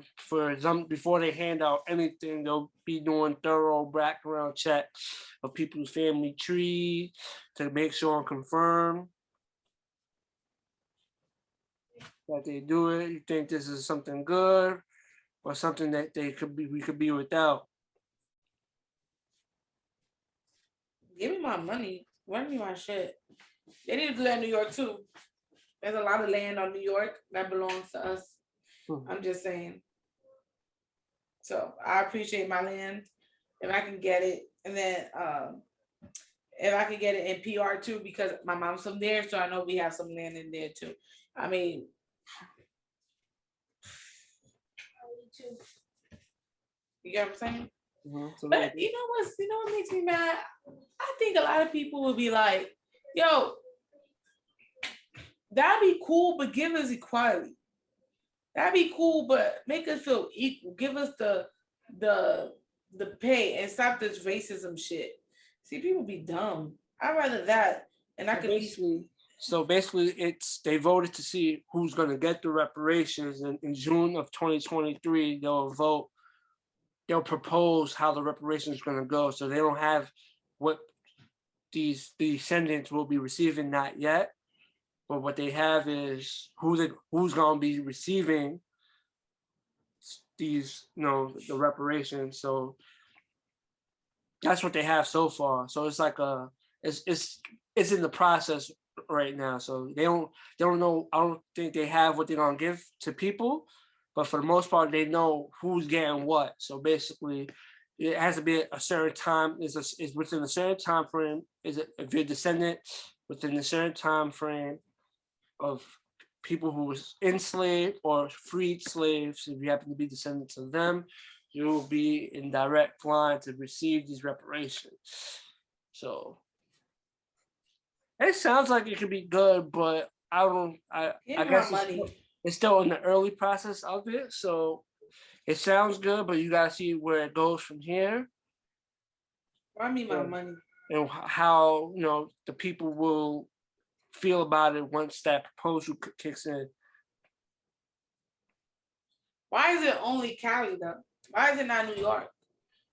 before they hand out anything, they'll be doing thorough background checks of people's family tree to make sure and confirm that they do it. You think this is something good or something that we could be without? Give me my money. Run me my shit. They need to do that in New York too. There's a lot of land on New York that belongs to us. I'm just saying. So I appreciate my land if I can get it, and then if I can get it in PR too, because my mom's from there, so I know we have some land in there too. I mean, you get what I'm saying? But you know what makes me mad? I think a lot of people will be like, yo, that'd be cool, but give us equality. That'd be cool, but make us feel equal. Give us the pay and stop this racism shit. See, people be dumb. I'd rather that, and I could be. So basically, they voted to see who's going to get the reparations, and in June of 2023, they'll vote. They'll propose how the reparations is going to go. So they don't have what the descendants will be receiving, not yet. But what they have is who's going to be receiving these, the reparations. So that's what they have so far. So it's like it's in the process right now. So they don't know. I don't think they have what they're gonna give to people, but for the most part, they know who's getting what. So basically, it has to be a certain time. Is within a certain time frame. Is it if you're a descendant within a certain time frame of people who was enslaved or freed slaves, if you happen to be descendants of them, you will be in direct line to receive these reparations. So it sounds like it could be good, but I guess it's still in the early process of it. So it sounds good, but you gotta see where it goes from here. I need my money. And how the people will feel about it once that proposal kicks in. Why is it only Cali though? Why is it not New York?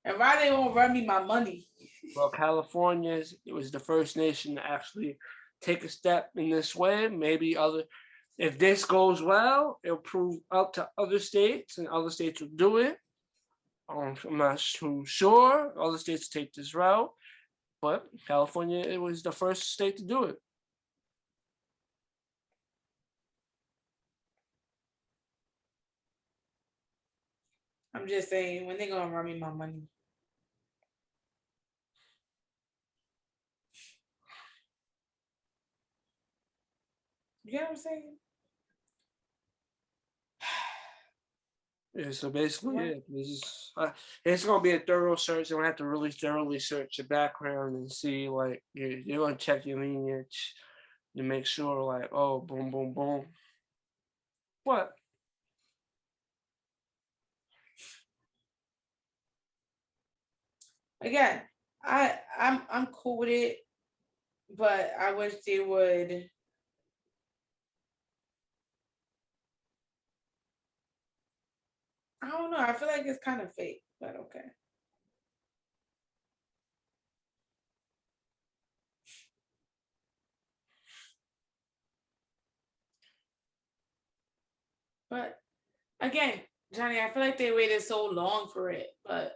And why they won't run me my money? Well, California was the first nation to actually take a step in this way. Maybe if this goes well, it'll prove up to other states, and other states will do it. I'm not too sure. Other states take this route, but California, it was the first state to do it. I'm just saying, when they gonna run me my money? You get what I'm saying? Yeah, so basically, it's gonna be a thorough search. You're gonna have to really thoroughly search your background and see, like, you're gonna check your lineage to make sure, like, oh, boom, boom, boom. What? Again, I'm cool with it, but I wish they would. I don't know. I feel like it's kind of fake, but okay. But again, Johnny, I feel like they waited so long for it. But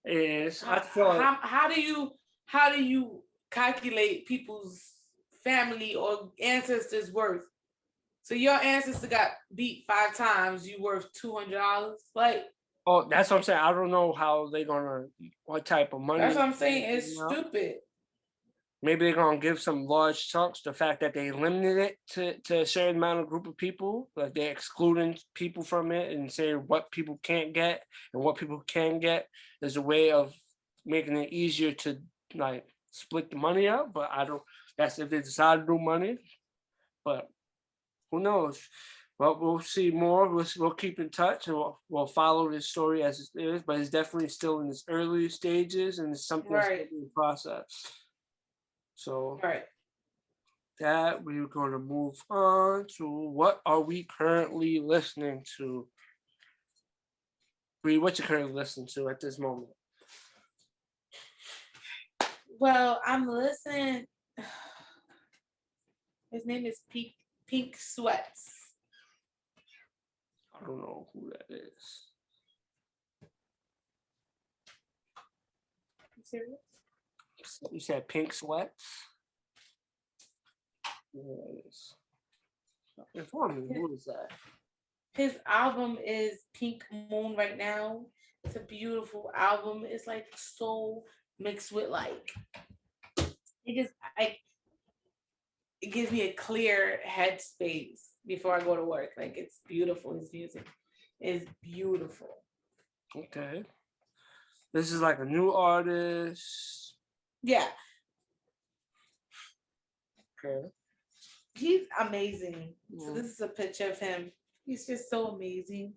how do you calculate people's family or ancestors' worth? So your ancestor got beat 5 times, you worth $200? Like, oh, that's what I'm saying. I don't know how they're gonna, what type of money. That's what I'm saying. It's stupid. Maybe they're gonna give some large chunks. The fact that they limited it to a certain amount of group of people, like they're excluding people from it and saying what people can't get and what people can get. There's a way of making it easier to like split the money up. But I don't. That's if they decide to do money. But who knows? Well, we'll see more. We'll keep in touch and we'll follow this story as it is. But it's definitely still in its early stages and it's something that's in the process. So that we're going to move on to what are we currently listening to? Bree, what you currently listening to at this moment? Well, I'm listening. His name is Pink Sweats. I don't know who that is. You serious? You said Pink Sweats? Yes. Inform me, who is that? His album is Pink Moon right now. It's a beautiful album. It's like soul mixed with like it just like it gives me a clear headspace before I go to work. Like it's beautiful. His music is beautiful. Okay. This is like a new artist. Yeah, Okay. he's amazing. So Mm, this is a picture of him. He's just so amazing.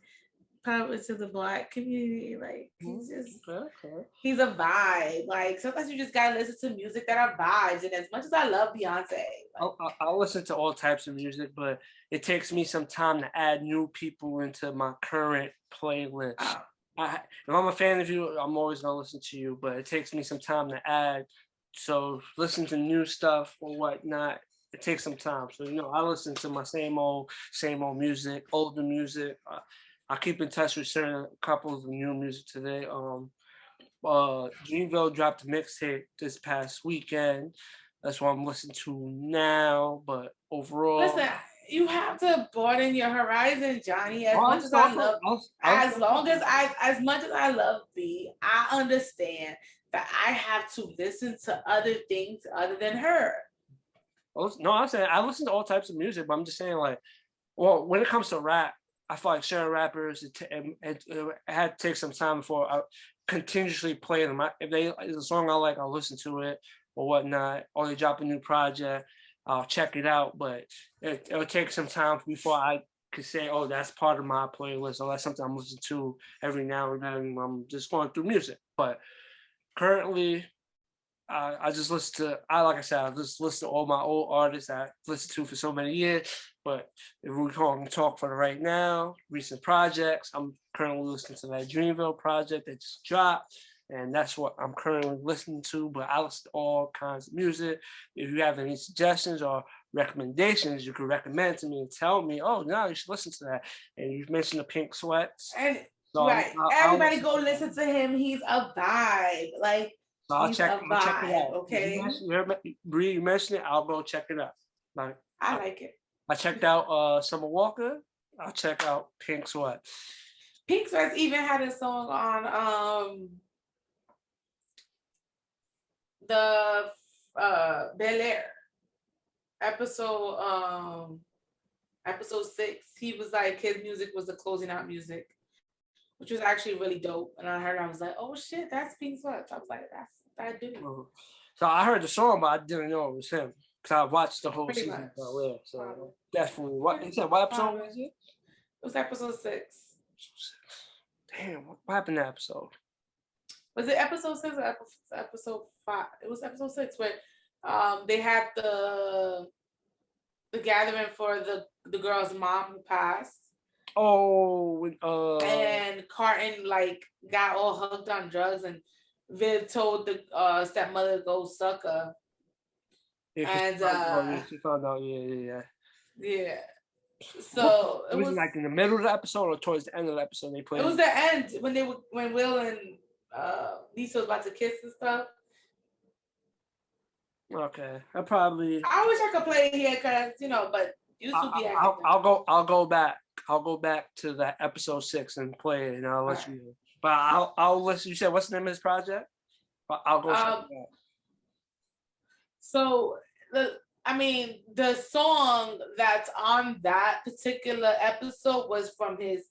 Power to the black community. Like he's just okay. Okay. he's a vibe. Like sometimes you just gotta listen to music that are vibes. And as much as I love Beyonce, like, I listen to all types of music, but it takes me some time to add new people into my current playlist. If I'm a fan of you, I'm always gonna listen to you, but it takes me some time to add. So listen to new stuff or whatnot. It takes some time. So I listen to my same old music, older music. I keep in touch with certain couples of new music today. Dreamville dropped a mixtape this past weekend. That's what I'm listening to now. But overall, listen, you have to broaden your horizon, Johnny. As oh, much as I love, as much as I love B, I understand that I have to listen to other things other than her. no, I'm saying I listen to all types of music, but I'm just saying like, well, when it comes to rap, I feel like certain rappers it had to take some time before I continuously play them. If it's a song I like, I'll listen to it or whatnot. Or they drop a new project, I'll check it out. But it'll take some time before I could say, oh, that's part of my playlist or that's something I'm listening to every now and then. I'm just going through music. But currently, I just listen to, like I said, I just listen to all my old artists I listened to for so many years. But if we're going to talk for the right now, recent projects, I'm currently listening to that Dreamville project that just dropped. And that's what I'm currently listening to. But I listen to all kinds of music. If you have any suggestions or recommendations, you can recommend to me and tell me, oh, no, you should listen to that. And you've mentioned the Pink Sweats. And So right, everybody go listen to him. He's a vibe. Like, so I'll check it out. Okay. You mentioned it, I'll go check it out. Like I like it. I checked out Summer Walker. I'll check out Pink Sweat. Pink Sweats even had a song on the Bel Air episode 6. He was like his music was the closing out music, which was actually really dope. And I heard, I was like, oh shit, that's Pink Sweats. I was like, that dude. So I heard the song, but I didn't know it was him because I watched the whole Pretty season. much. So definitely. What you said? What episode was it? It was episode 6. Damn, what happened to that episode? Was it episode 6 or episode 5? It was episode 6 where they had the gathering for the girl's mom who passed. Oh, and Carton like got all hooked on drugs, and Viv told the stepmother to go suck her. Yeah, and she found out. Yeah. So it was like in the middle of the episode or towards the end of the episode they played. It was the end when Will and Lisa was about to kiss and stuff. Okay, I wish I could play it here because but you should be. I'll go back. I'll go back to that episode 6 and play it, and I'll let you know. But I'll listen. You said what's the name of this project? I'll go check it out. So the song that's on that particular episode was from his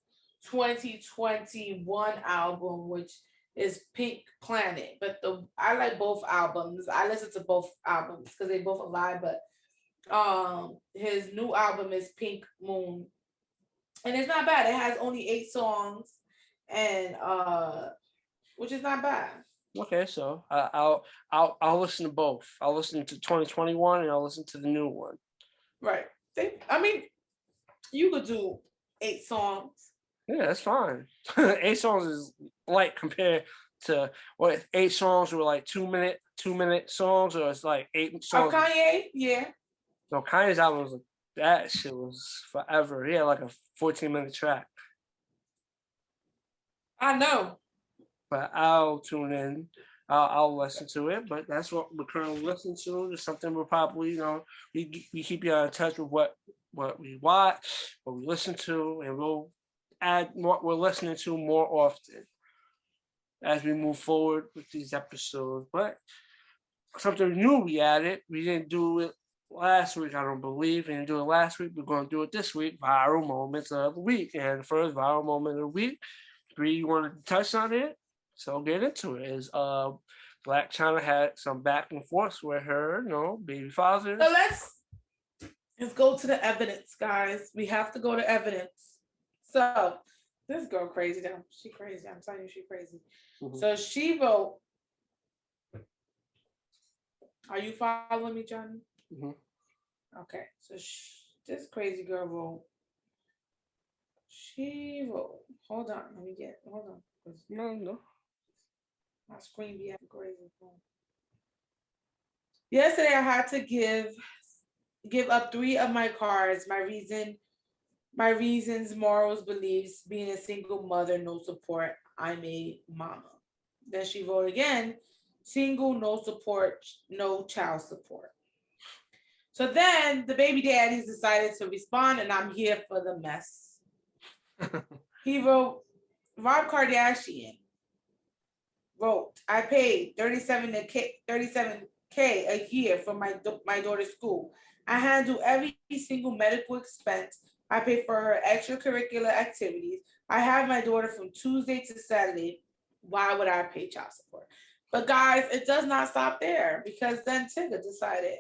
2021 album, which is Pink Planet. But I like both albums. I listen to both albums because they both alive. But his new album is Pink Moon, and it's not bad. It has only 8 songs, and which is not bad. Okay, so I'll listen to both. I'll listen to 2021 and I'll listen to the new one. Right. You could do 8 songs. Yeah, that's fine. 8 songs is light compared to 8 songs were like 2-minute songs, or it's like 8 songs. Of Kanye, yeah. No, Kanye's album was that shit was forever. He had like a 14-minute track. I know. But I'll tune in. I'll listen to it, but that's what we're currently listening to. It's something we'll probably, we keep you in touch with what we watch, what we listen to, and we'll add what we're listening to more often as we move forward with these episodes. But something new we added, we didn't do it last week, I don't believe. We didn't do it last week. We're going to do it this week, viral moments of the week. And the first viral moment of the week, Bree wanted to touch on it, so get into it. Is Blac Chyna had some back and forth with her, baby father. So let's go to the evidence, guys. We have to go to evidence. So this girl crazy though. She crazy. I'm telling you, she crazy. Mm-hmm. So she wrote. Are you following me, Johnny? Mm-hmm. Okay. So this crazy girl wrote. She wrote. Hold on. Hold on. No. My screen be acting crazy. Yesterday, I had to give up 3 of my cards. My reasons, morals, beliefs, being a single mother, no support. I'm a mama. Then she wrote again, single, no support, no child support. So then the baby daddies decided to respond, and I'm here for the mess. He wrote, Rob Kardashian wrote, I paid $37K a year for my daughter's school. I handle every single medical expense. I pay for her extracurricular activities. I have my daughter from Tuesday to Saturday. Why would I pay child support? But guys, it does not stop there, because then Tigger decided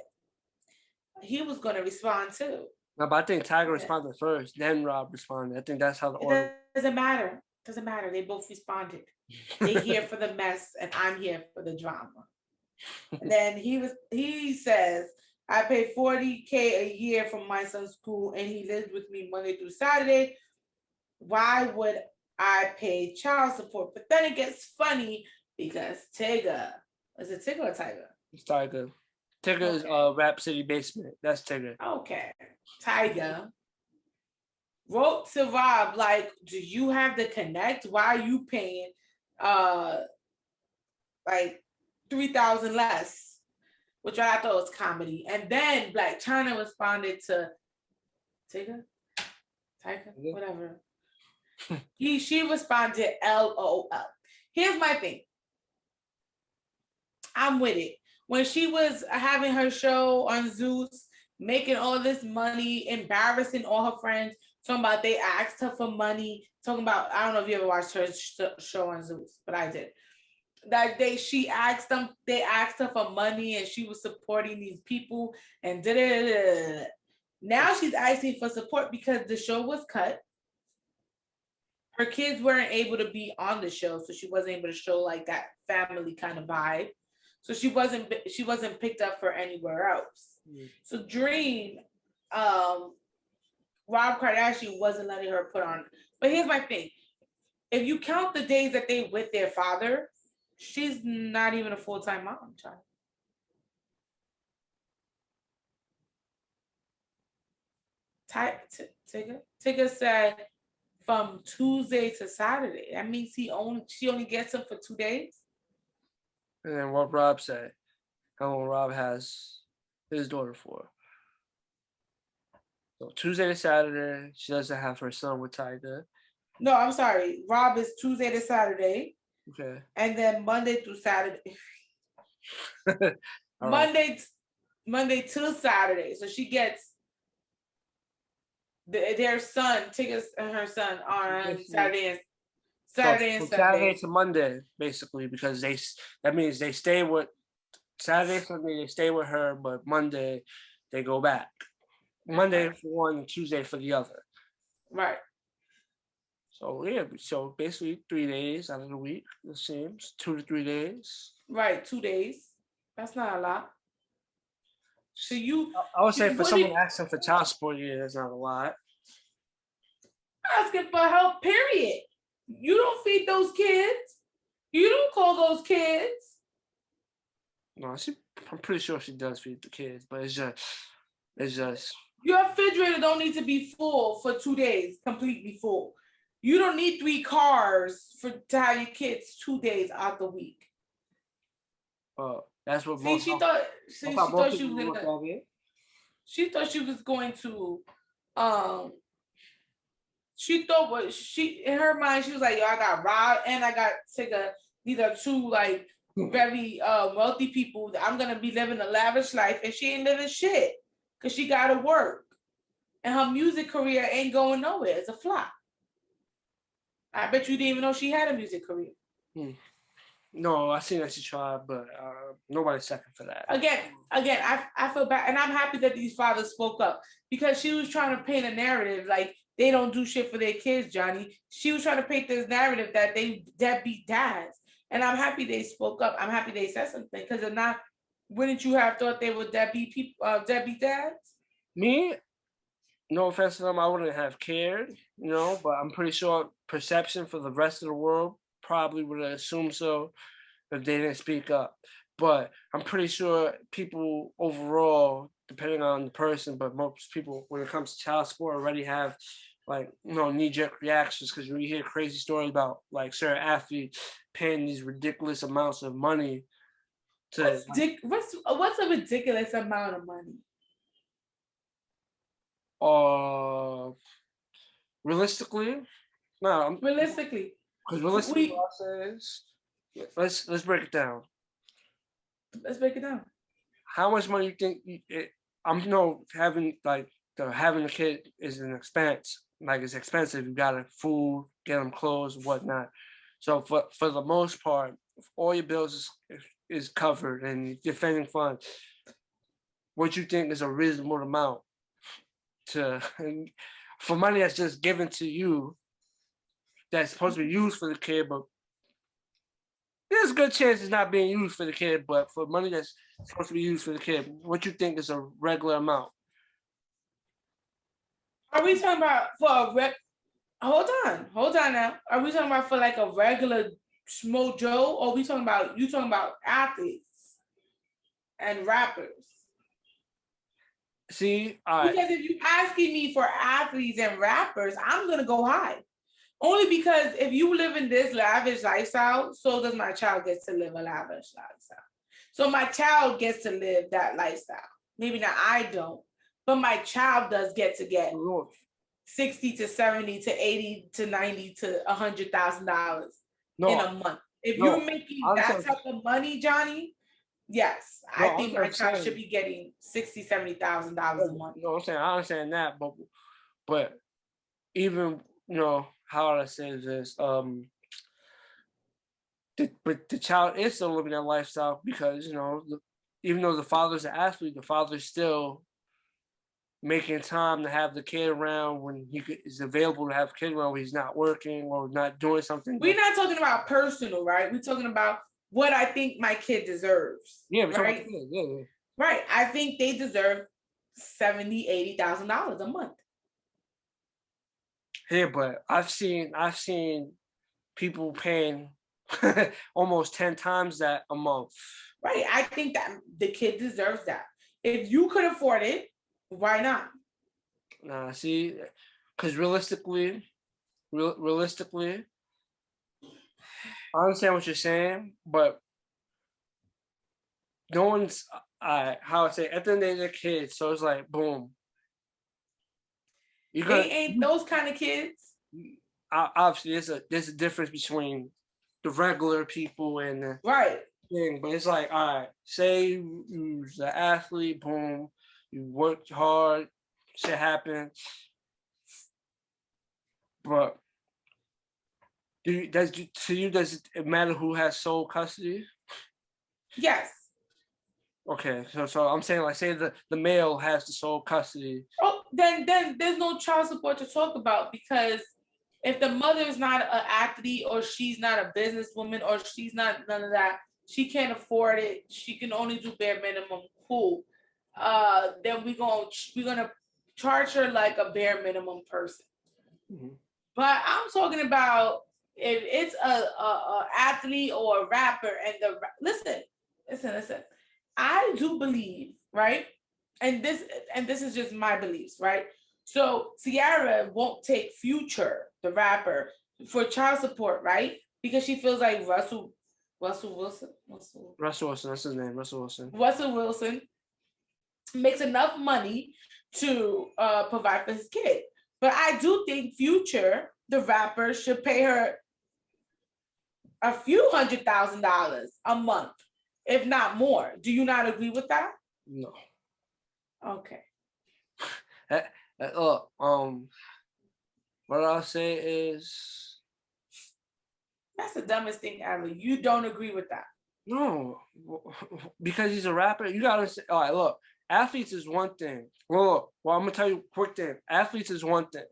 he was going to respond too. No, but I think Tiger responded first, then Rob responded. I think that's how the order. It doesn't matter. They both responded. They're here for the mess, and I'm here for the drama. And then he says, I pay $40K a year from my son's school, and he lives with me Monday through Saturday. Why would I pay child support? But then it gets funny because Tigger, is it Tigger or Tiger? It's Tiger. Tigger is Rap City Basement. That's Tigger. Okay. Tiger wrote to Rob, like, do you have the connect? Why are you paying like $3,000 less? Which I thought was comedy. And then Blac Chyna responded to Tiger, whatever. She responded LOL. Here's my thing. I'm with it. When she was having her show on Zeus, making all this money, embarrassing all her friends, talking about they asked her for money, talking about, I don't know if you ever watched her show on Zeus, but I did. That they asked her for money, and she was supporting these people, and now she's asking for support because the show was cut. Her kids weren't able to be on the show, so she wasn't able to show like that family kind of vibe. So she wasn't picked up for anywhere else. Mm. So Dream, Rob Kardashian wasn't letting her put on. But here's my thing: if you count the days that they with their father, she's not even a full-time mom, child. Tigger said from Tuesday to Saturday. That means she only gets him for 2 days. And then what Rob said, how long Rob has his daughter for. So Tuesday to Saturday, she doesn't have her son with Tiger. No, I'm sorry. Rob is Tuesday to Saturday. Okay. And then Monday through Saturday. Monday to Saturday. So she gets their son, Tigger's and her son on Saturday and Sunday. Saturday to Monday, basically, because that means they stay with Saturday, Sunday, they stay with her, but Monday they go back. Monday for one and Tuesday for the other. Right. So yeah, so basically 3 days out of the week, it seems. 2 to 3 days. Right, 2 days. That's not a lot. So I would say for someone asking for child support, yeah, that's not a lot. Asking for help, period. You don't feed those kids. You don't call those kids. No, I'm pretty sure she does feed the kids, but it's just. Your refrigerator don't need to be full for 2 days, completely full. You don't need 3 cars to have your kids 2 days out the week. That's what See, most. she thought That's see, how she most thought she people was look gonna at it. she thought she was going to she thought what she in her mind she was like, yo, I got robbed and I got Tigger. These are two like very wealthy people. I'm gonna be living a lavish life, and she ain't living shit because she gotta work, and her music career ain't going nowhere. It's a flop. I bet you didn't even know she had a music career. No, I seen that she tried, but nobody's second for that. Again, I feel bad, and I'm happy that these fathers spoke up because she was trying to paint a narrative like they don't do shit for their kids, Johnny. She was trying to paint this narrative that they deadbeat dads, and I'm happy they spoke up. I'm happy they said something because if not, wouldn't you have thought they were deadbeat people, deadbeat dads? Me, no offense to them, I wouldn't have cared, but I'm pretty sure perception for the rest of the world probably would have assumed so if they didn't speak up. But I'm pretty sure people overall, depending on the person, but most people, when it comes to child support, already have like knee-jerk reactions because when you hear crazy stories about like certain athletes paying these ridiculous amounts of money to What's a ridiculous amount of money? Realistically, no. Realistically, Because realistically, what I say is, let's break it down. Let's break it down. How much money you think? Having a kid is an expense. Like it's expensive. You gotta food, get them clothes, whatnot. So for the most part, if all your bills is covered and you're defending funds, what you think is a reasonable amount to for money that's just given to you that's supposed to be used for the kid, but there's a good chance it's not being used for the kid, but for money that's supposed to be used for the kid, what you think is a regular amount? Are we talking about for a Hold on now. Are we talking about for like a regular Schmo Joe, or are we talking about athletes and rappers? See, because if you asking me for athletes and rappers, I'm gonna go high. Only because if you live in this lavish lifestyle, so does my child get to live a lavish lifestyle. So my child gets to live that lifestyle. Maybe not I don't, but my child does get 60 to 70 to 80 to 90 to $100,000 in a month. If you're making that type of money, Johnny, yes, I think my child should be getting $60,000, $70,000 a month. No, I'm saying I understand that, but even how I say this, but the child is still living that lifestyle because even though the father's an athlete, the father's still making time to have the kid around when he is available to have a kid around when he's not working or not doing something. We're not talking about personal, right? We're talking about what I think my kid deserves. Yeah, right? Yeah. Right. I think they deserve $70,000, $80,000 a month. Yeah, but I've seen people paying almost 10 times that a month. Right. I think that the kid deserves that. If you could afford it, why not? Nah, see, because realistically, I understand what you're saying, but no one's how I say at the end of the day, they're kids, so it's like boom. They ain't those kind of kids. Obviously, there's a difference between the regular people and the thing, but it's like, all right, say you're an athlete, boom, you worked hard, shit happened, but does it matter who has sole custody? Yes. Okay, so I'm saying, like, say the male has the sole custody. Oh, then there's no child support to talk about because if the mother is not an athlete or she's not a businesswoman or she's not none of that, she can't afford it. She can only do bare minimum. Cool. Then we're gonna charge her like a bare minimum person. Mm-hmm. But I'm talking about if it's a athlete or a rapper and listen. I do believe, right? And this is just my beliefs, right? So Ciara won't take Future, the rapper, for child support, right? Because she feels like Russell Russell Wilson. Russell Wilson, that's his name. Russell Wilson. Russell Wilson makes enough money to provide for his kid. But I do think Future, the rapper, should pay her a few $100,000 a month, if not more. Do you not agree with that? No. Okay. Look, what I'll say is that's the dumbest thing ever. You don't agree with that? No, because he's a rapper. You gotta say, all right, look, athletes is one thing. Well, I'm gonna tell you a quick thing. Athletes is one thing.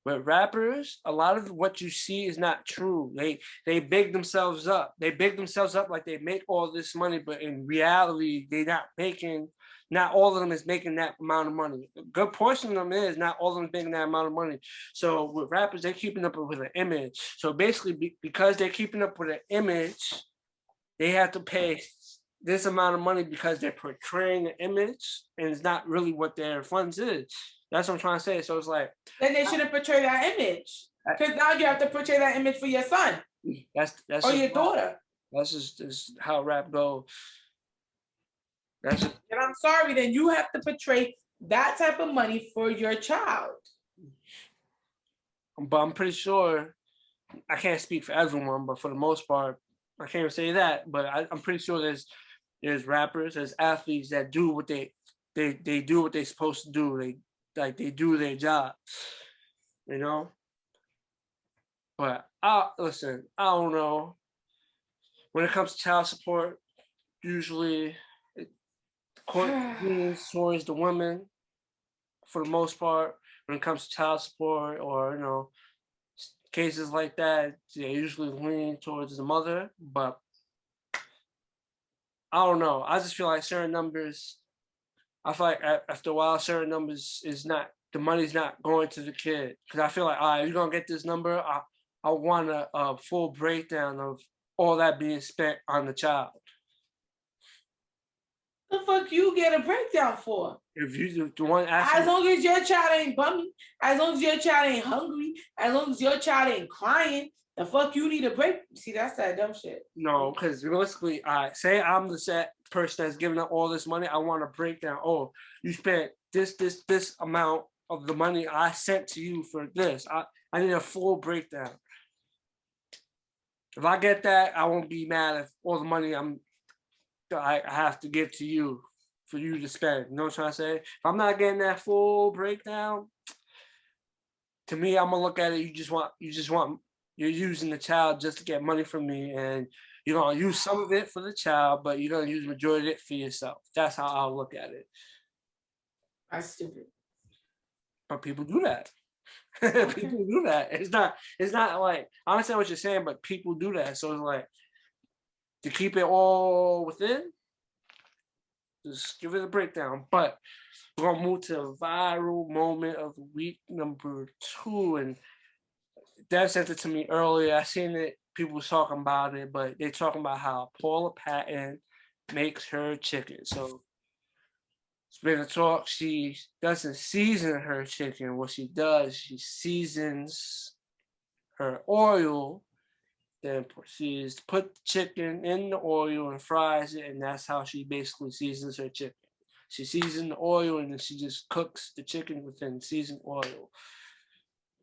But rappers, a lot of what you see is not true. They big themselves up. They big themselves up like they make all this money, but in reality, they're not making. Not all of them is making that amount of money. A good portion of them is. Not all of them is making that amount of money. So with rappers, they're keeping up with an image. So basically, because they're keeping up with an image, they have to pay this amount of money because they're portraying an image, and it's not really what their funds is. That's what I'm trying to say. So it's like, then they shouldn't portray that image, because now you have to portray that image for your son. That's or your daughter. That's just how rap goes. And I'm sorry, then you have to portray that type of money for your child. But I'm pretty sure, I can't speak for everyone, but for the most part, I can't even say that. But I'm pretty sure there's rappers, there's athletes that do what they do what they're supposed to do. They do their job, you know. But listen, I don't know. When it comes to child support, usually court leans towards the women for the most part. When it comes to child support or cases like that, they usually lean towards the mother. But I don't know. I just feel like certain numbers. I feel like after a while, certain numbers is not, the money's not going to the kid. Because I feel like, all right, you're gonna get this number. I want a full breakdown of all that being spent on the child. The fuck you get a breakdown for? If you the one as long as your child ain't bummy, as long as your child ain't hungry, as long as your child ain't crying, the fuck you need a break? See, that's that dumb shit. No, because realistically, say I'm the set person that's giving up all this money. I want a breakdown. Oh, you spent this amount of the money I sent to you for this. I need a full breakdown. If I get that, I won't be mad if all the money I have to give to you for you to spend. You know what I'm trying to say? If I'm not getting that full breakdown, to me, I'm gonna look at it. You're using the child just to get money from me, and you're gonna use some of it for the child, but you're gonna use the majority of it for yourself. That's how I'll look at it. That's stupid. But people do that. People do that. It's not like, I understand what you're saying, but people do that. So it's like, to keep it all within, just give it a breakdown. But we're gonna move to the viral moment of the week number 2, and Dad sent it to me earlier. I seen it. People was talking about it, but they talking about how Paula Patton makes her chicken. So it's been a talk. She doesn't season her chicken. What she does, she seasons her oil, then proceeds to put the chicken in the oil and fries it, and that's how she basically seasons her chicken. She seasons the oil and then she just cooks the chicken within seasoned oil.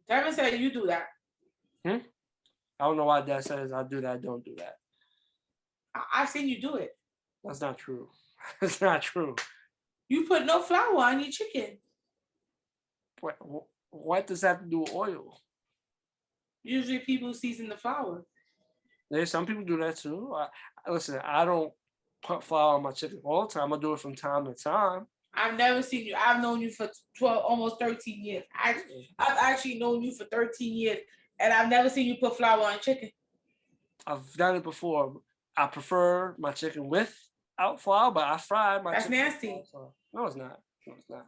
Devin said you do that. I don't know why Dad says I do that. I don't do that. I've seen you do it. That's not true. That's not true. You put no flour on your chicken. What does that have to do with oil? Usually people season the flour. There's some people do that too. Listen, I don't put flour on my chicken all the time. I do it from time to time. I've never seen you. I've known you for 12, almost 13 years. I've actually known you for 13 years, and I've never seen you put flour on chicken. I've done it before. I prefer my chicken without flour, but I fry my chicken. That's nasty. No, it's not. No, it's not.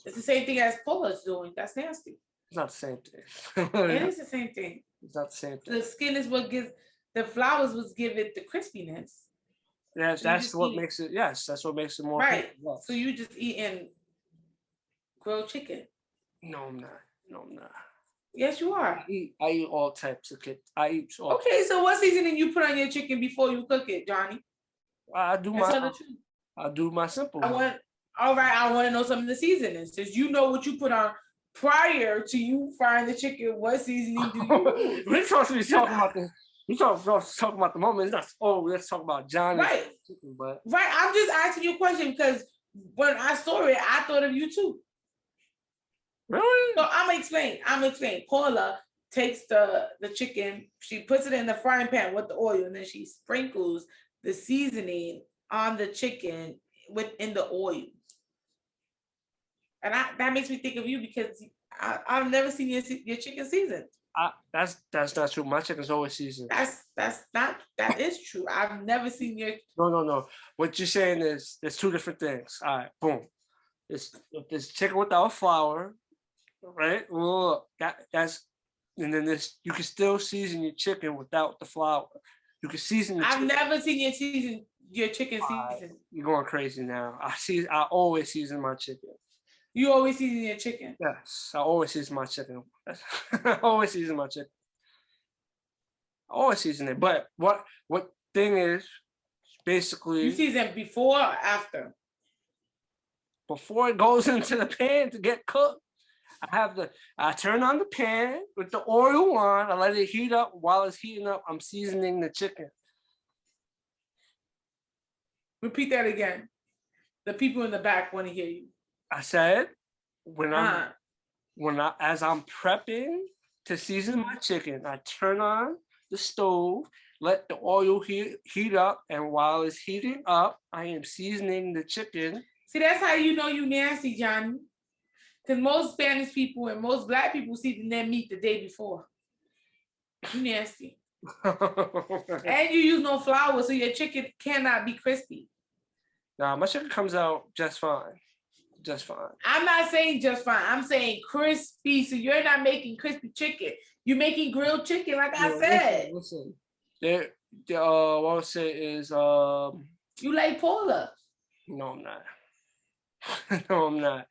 It's the same thing as Paula's doing. That's nasty. It's not the same thing. It is the same thing. It's not the same thing. The skin is what gives, the flowers was give it the crispiness. Yes, that's what makes it. Yes, that's what makes it more. Right. Yes. So you just eating grilled chicken. No, I'm not. No, I'm not. Yes, you are. I eat all types of chicken. I eat all. Okay, so what seasoning you put on your chicken before you cook it, Johnny? I do And tell the truth. I do my simple. I want to know some of the seasonings. Since you know what you put on prior to you frying the chicken, what seasoning do you use? We're supposed to be talking about the. We talk about the moment. It's not. Let's talk about Johnny. Right. Chicken, but I'm just asking you a question because when I saw it, I thought of you too. Really? So I'm gonna explain. Paula takes the chicken, she puts it in the frying pan with the oil, and then she sprinkles the seasoning on the chicken within the oil. And that makes me think of you because I've never seen your chicken seasoned. That's not true. My chicken's always seasoned. That is true. I've never seen your. No. What you're saying is there's two different things. All right, boom. It's chicken without flour, right? Well, that's and then this you can still season your chicken without the flour. You can season the I've never seen your chicken seasoned. You're going crazy now. I always season my chicken. You always season your chicken? Yes, I always season my chicken. I always season my chicken. I always season it. But what thing is basically you season before or after? Before it goes into the pan to get cooked. I turn on the pan with the oil on. I let it heat up. While it's heating up, I'm seasoning the chicken. Repeat that again. The people in the back want to hear you. I said as I'm prepping to season my chicken, I turn on the stove, let the oil heat up, and while it's heating up, I am seasoning the chicken. See, that's how you know you nasty, Johnny. Because most Spanish people and most Black people season their meat the day before. You nasty. And you use no flour, so your chicken cannot be crispy. Nah, my chicken comes out just fine. Just fine. I'm not saying just fine. I'm saying crispy. So you're not making crispy chicken. You're making grilled chicken, like I said. Listen. What I'll say is you like Paula. No, I'm not. No, I'm not.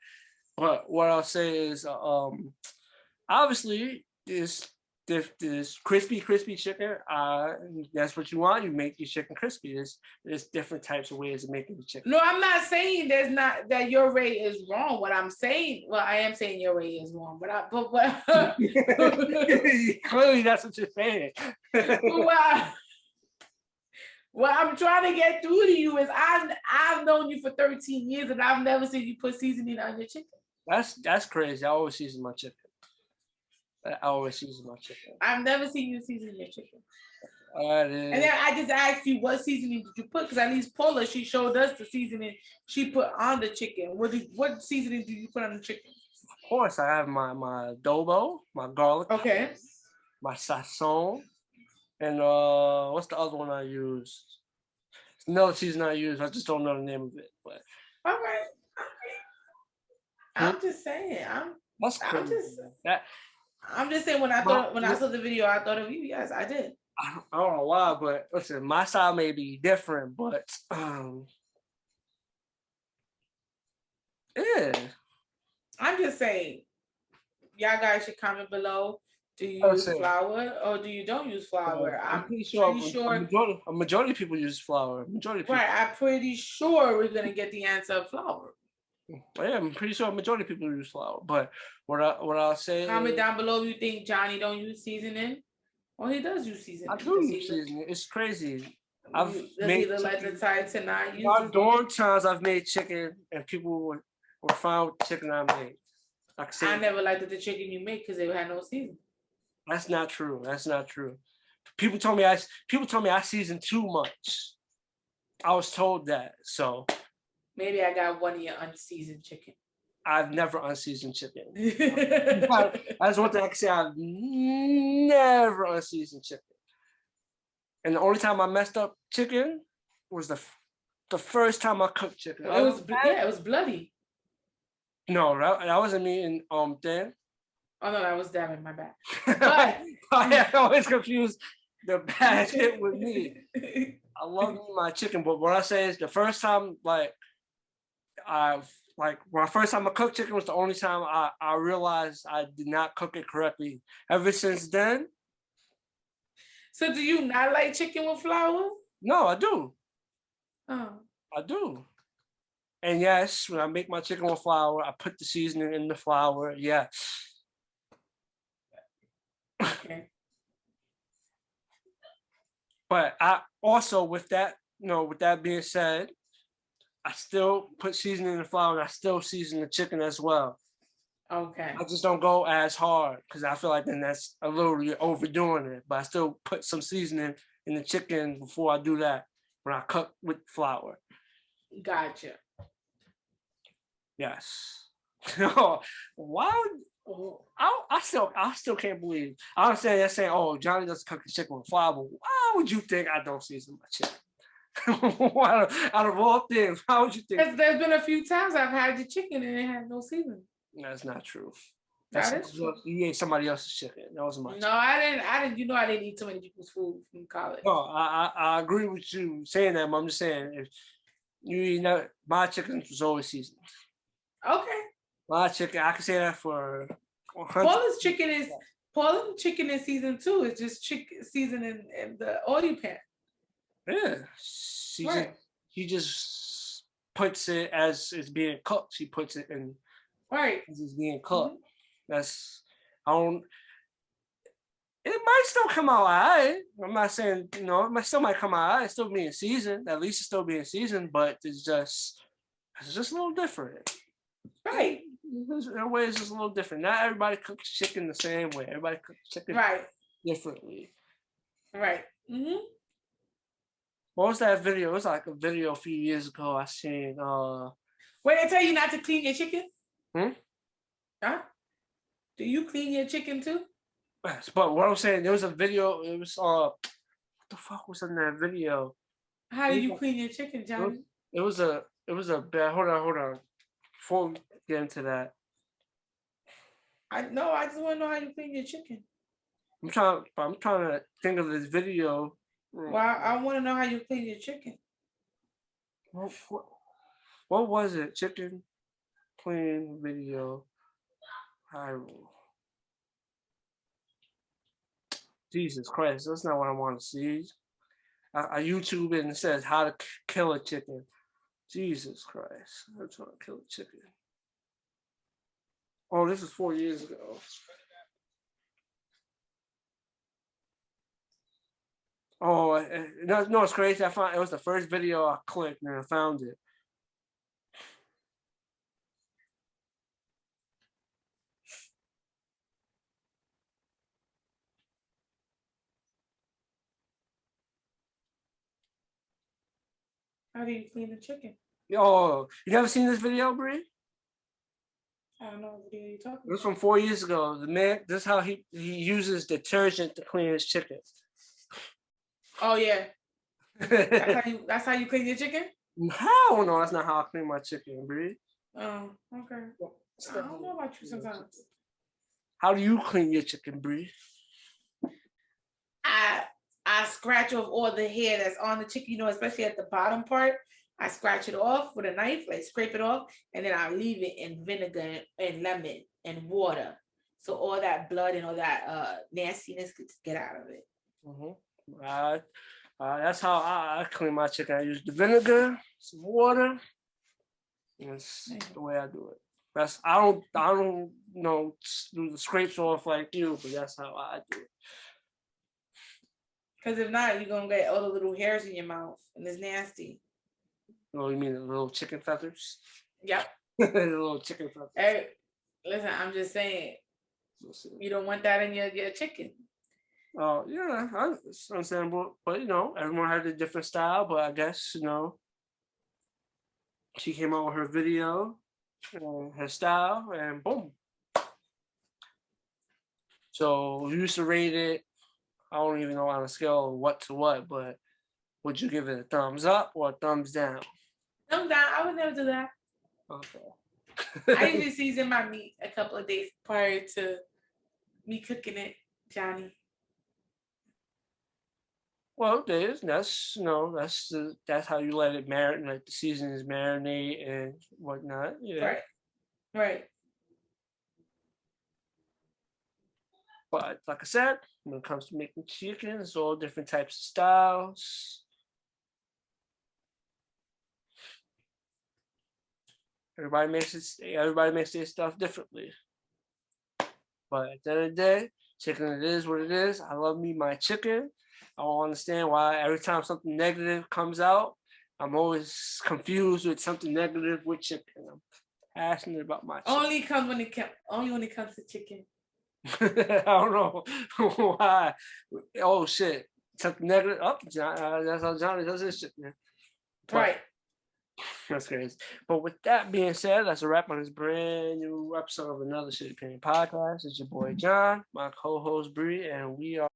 But what I'll say is obviously this crispy chicken, that's what you want. You make your chicken crispy. There's different types of ways of making the chicken. No, I'm not saying that your way is wrong. What I'm saying, well, I am saying your way is wrong, but clearly that's what you're saying. What I'm trying to get through to you is I've known you for 13 years and I've never seen you put seasoning on your chicken. That's crazy. I always season my chicken. I've never seen you season your chicken. And then I just asked you what seasoning did you put? Because at least Paula, she showed us the seasoning she put on the chicken. What seasoning do you put on the chicken? Of course, I have my adobo, my garlic. Okay. My sazon. And what's the other one I use? It's another season I use. I just don't know the name of it. But all right. I'm just saying. That's crazy. I'm just saying when I saw the video, I thought of you. Yes, I did. I don't know why, but listen, my style may be different, but yeah. I'm just saying, y'all guys should comment below. Do you use flour or do you don't use flour? I'm pretty sure a majority of people use flour. Right, I'm pretty sure we're gonna get the answer of flour. Yeah, I'm pretty sure a majority of people use flour. But what I'll say comment down below if you think Johnny don't use seasoning. Well, he does use seasoning. I do use seasoning. It's crazy. I've made like the type to not use it. During times I've made chicken and people were found chicken I made. I never liked the chicken you make because it had no seasoning. That's not true. People told me I seasoned too much. I was told that. So maybe I got one of your unseasoned chicken. I've never unseasoned chicken. That's one thing I can say. I've never unseasoned chicken. And the only time I messed up chicken was the first time I cooked chicken. It was bloody. No, that wasn't me and Dan. Oh no, that was Devin, my bad. But I always confuse the bad shit with me. I love my chicken, but what I say is the first time, like, like when first time I cooked chicken was the only time I realized I did not cook it correctly. Ever since then. So do you not like chicken with flour? No, I do. Oh. I do. And yes, when I make my chicken with flour, I put the seasoning in the flour. Yes. Okay. But I also, with that, with that being said, I still put seasoning in the flour and I still season the chicken as well. Okay. I just don't go as hard because I feel like then that's a little overdoing it. But I still put some seasoning in the chicken before I do that when I cook with flour. Gotcha. Yes. Why would I still can't believe. I understand they're saying, oh, Johnny doesn't cook the chicken with flour, but why would you think I don't season my chicken? out of all things, how would you think? There's been a few times I've had the chicken and it had no seasoning. That's not true. That is true. You ate somebody else's chicken. That wasn't my chicken. No, I didn't. You know, I didn't eat too many people's food from college. No, I agree with you saying that, but I'm just saying if you eat my chicken was always seasoned. Okay. My chicken, I can say that for 100. Paula's chicken is seasoned too. It's just chicken seasoned in the oil pan. Yeah, she just puts it as it's being cooked. She puts it in as it's being cooked. Mm-hmm. It might still come out alright. I'm not saying it still might come out alright. It's still being seasoned. At least it's still being seasoned, but it's just a little different. Right. In a way, it's just a little different. Not everybody cooks chicken the same way. Everybody cooks chicken differently. Right. Mm-hmm. What was that video? It was like a video a few years ago. I seen. Wait, I tell you not to clean your chicken? Huh? Do you clean your chicken too? Yes, but what I'm saying, there was a video. It was what the fuck was in that video? How do you clean your chicken, Johnny? It was a bad. Hold on. Before we get into that, I just want to know how you clean your chicken. I'm trying to think of this video. Well, I want to know how you clean your chicken. What was it? Chicken clean video. Jesus Christ, that's not what I want to see. I YouTube it and it says how to kill a chicken. Jesus Christ, I'm trying to kill a chicken. Oh, this is 4 years ago. Oh, no, it's crazy. I found it was the first video I clicked and I found it. How do you clean the chicken? Oh, you never seen this video, Bree? I don't know what video you're talking about. It was from 4 years ago. The man, this is how he uses detergent to clean his chicken. Oh yeah. That's how you clean your chicken? Hell no, that's not how I clean my chicken, Bree. Oh, okay. I don't know about you sometimes. How do you clean your chicken, Bree? I scratch off all the hair that's on the chicken, especially at the bottom part. I scratch it off with a knife, like scrape it off, and then I leave it in vinegar and lemon and water. So all that blood and all that nastiness could get out of it. Mm-hmm. That's how I clean my chicken. I use the vinegar, some water. That's the way I do it. I don't do the scrapes off like you, but that's how I do it. Because if not, you're gonna get all the little hairs in your mouth, and it's nasty. Oh, you mean the little chicken feathers? Yep. The little chicken feathers. Hey, listen, I'm just saying, you don't want that in your chicken. Oh, yeah, it's understandable. But, everyone had a different style. But I guess, she came out with her video, her style, and boom. So you used to rate it, I don't even know on a scale of what to what, but would you give it a thumbs up or a thumbs down? Thumbs down. I would never do that. Okay. I usually season my meat a couple of days prior to me cooking it, Johnny. Well, it is. That's that's how you let it marinate, like the seasons marinate and whatnot. Yeah. Right. Right. But like I said, when it comes to making chicken, it's all different types of styles. Everybody makes their stuff differently. But at the end of the day, chicken it is what it is. I love me my chicken. I don't understand why every time something negative comes out, I'm always confused with something negative with chicken. I'm passionate about my chicken. Only when it comes to chicken. I don't know why. Oh shit. Something negative. Oh, that's how Johnny does this shit, man. Right. That's crazy. But with that being said, that's a wrap on this brand new episode of another Shit Opinion podcast. It's your boy John, my co-host Bree, and we are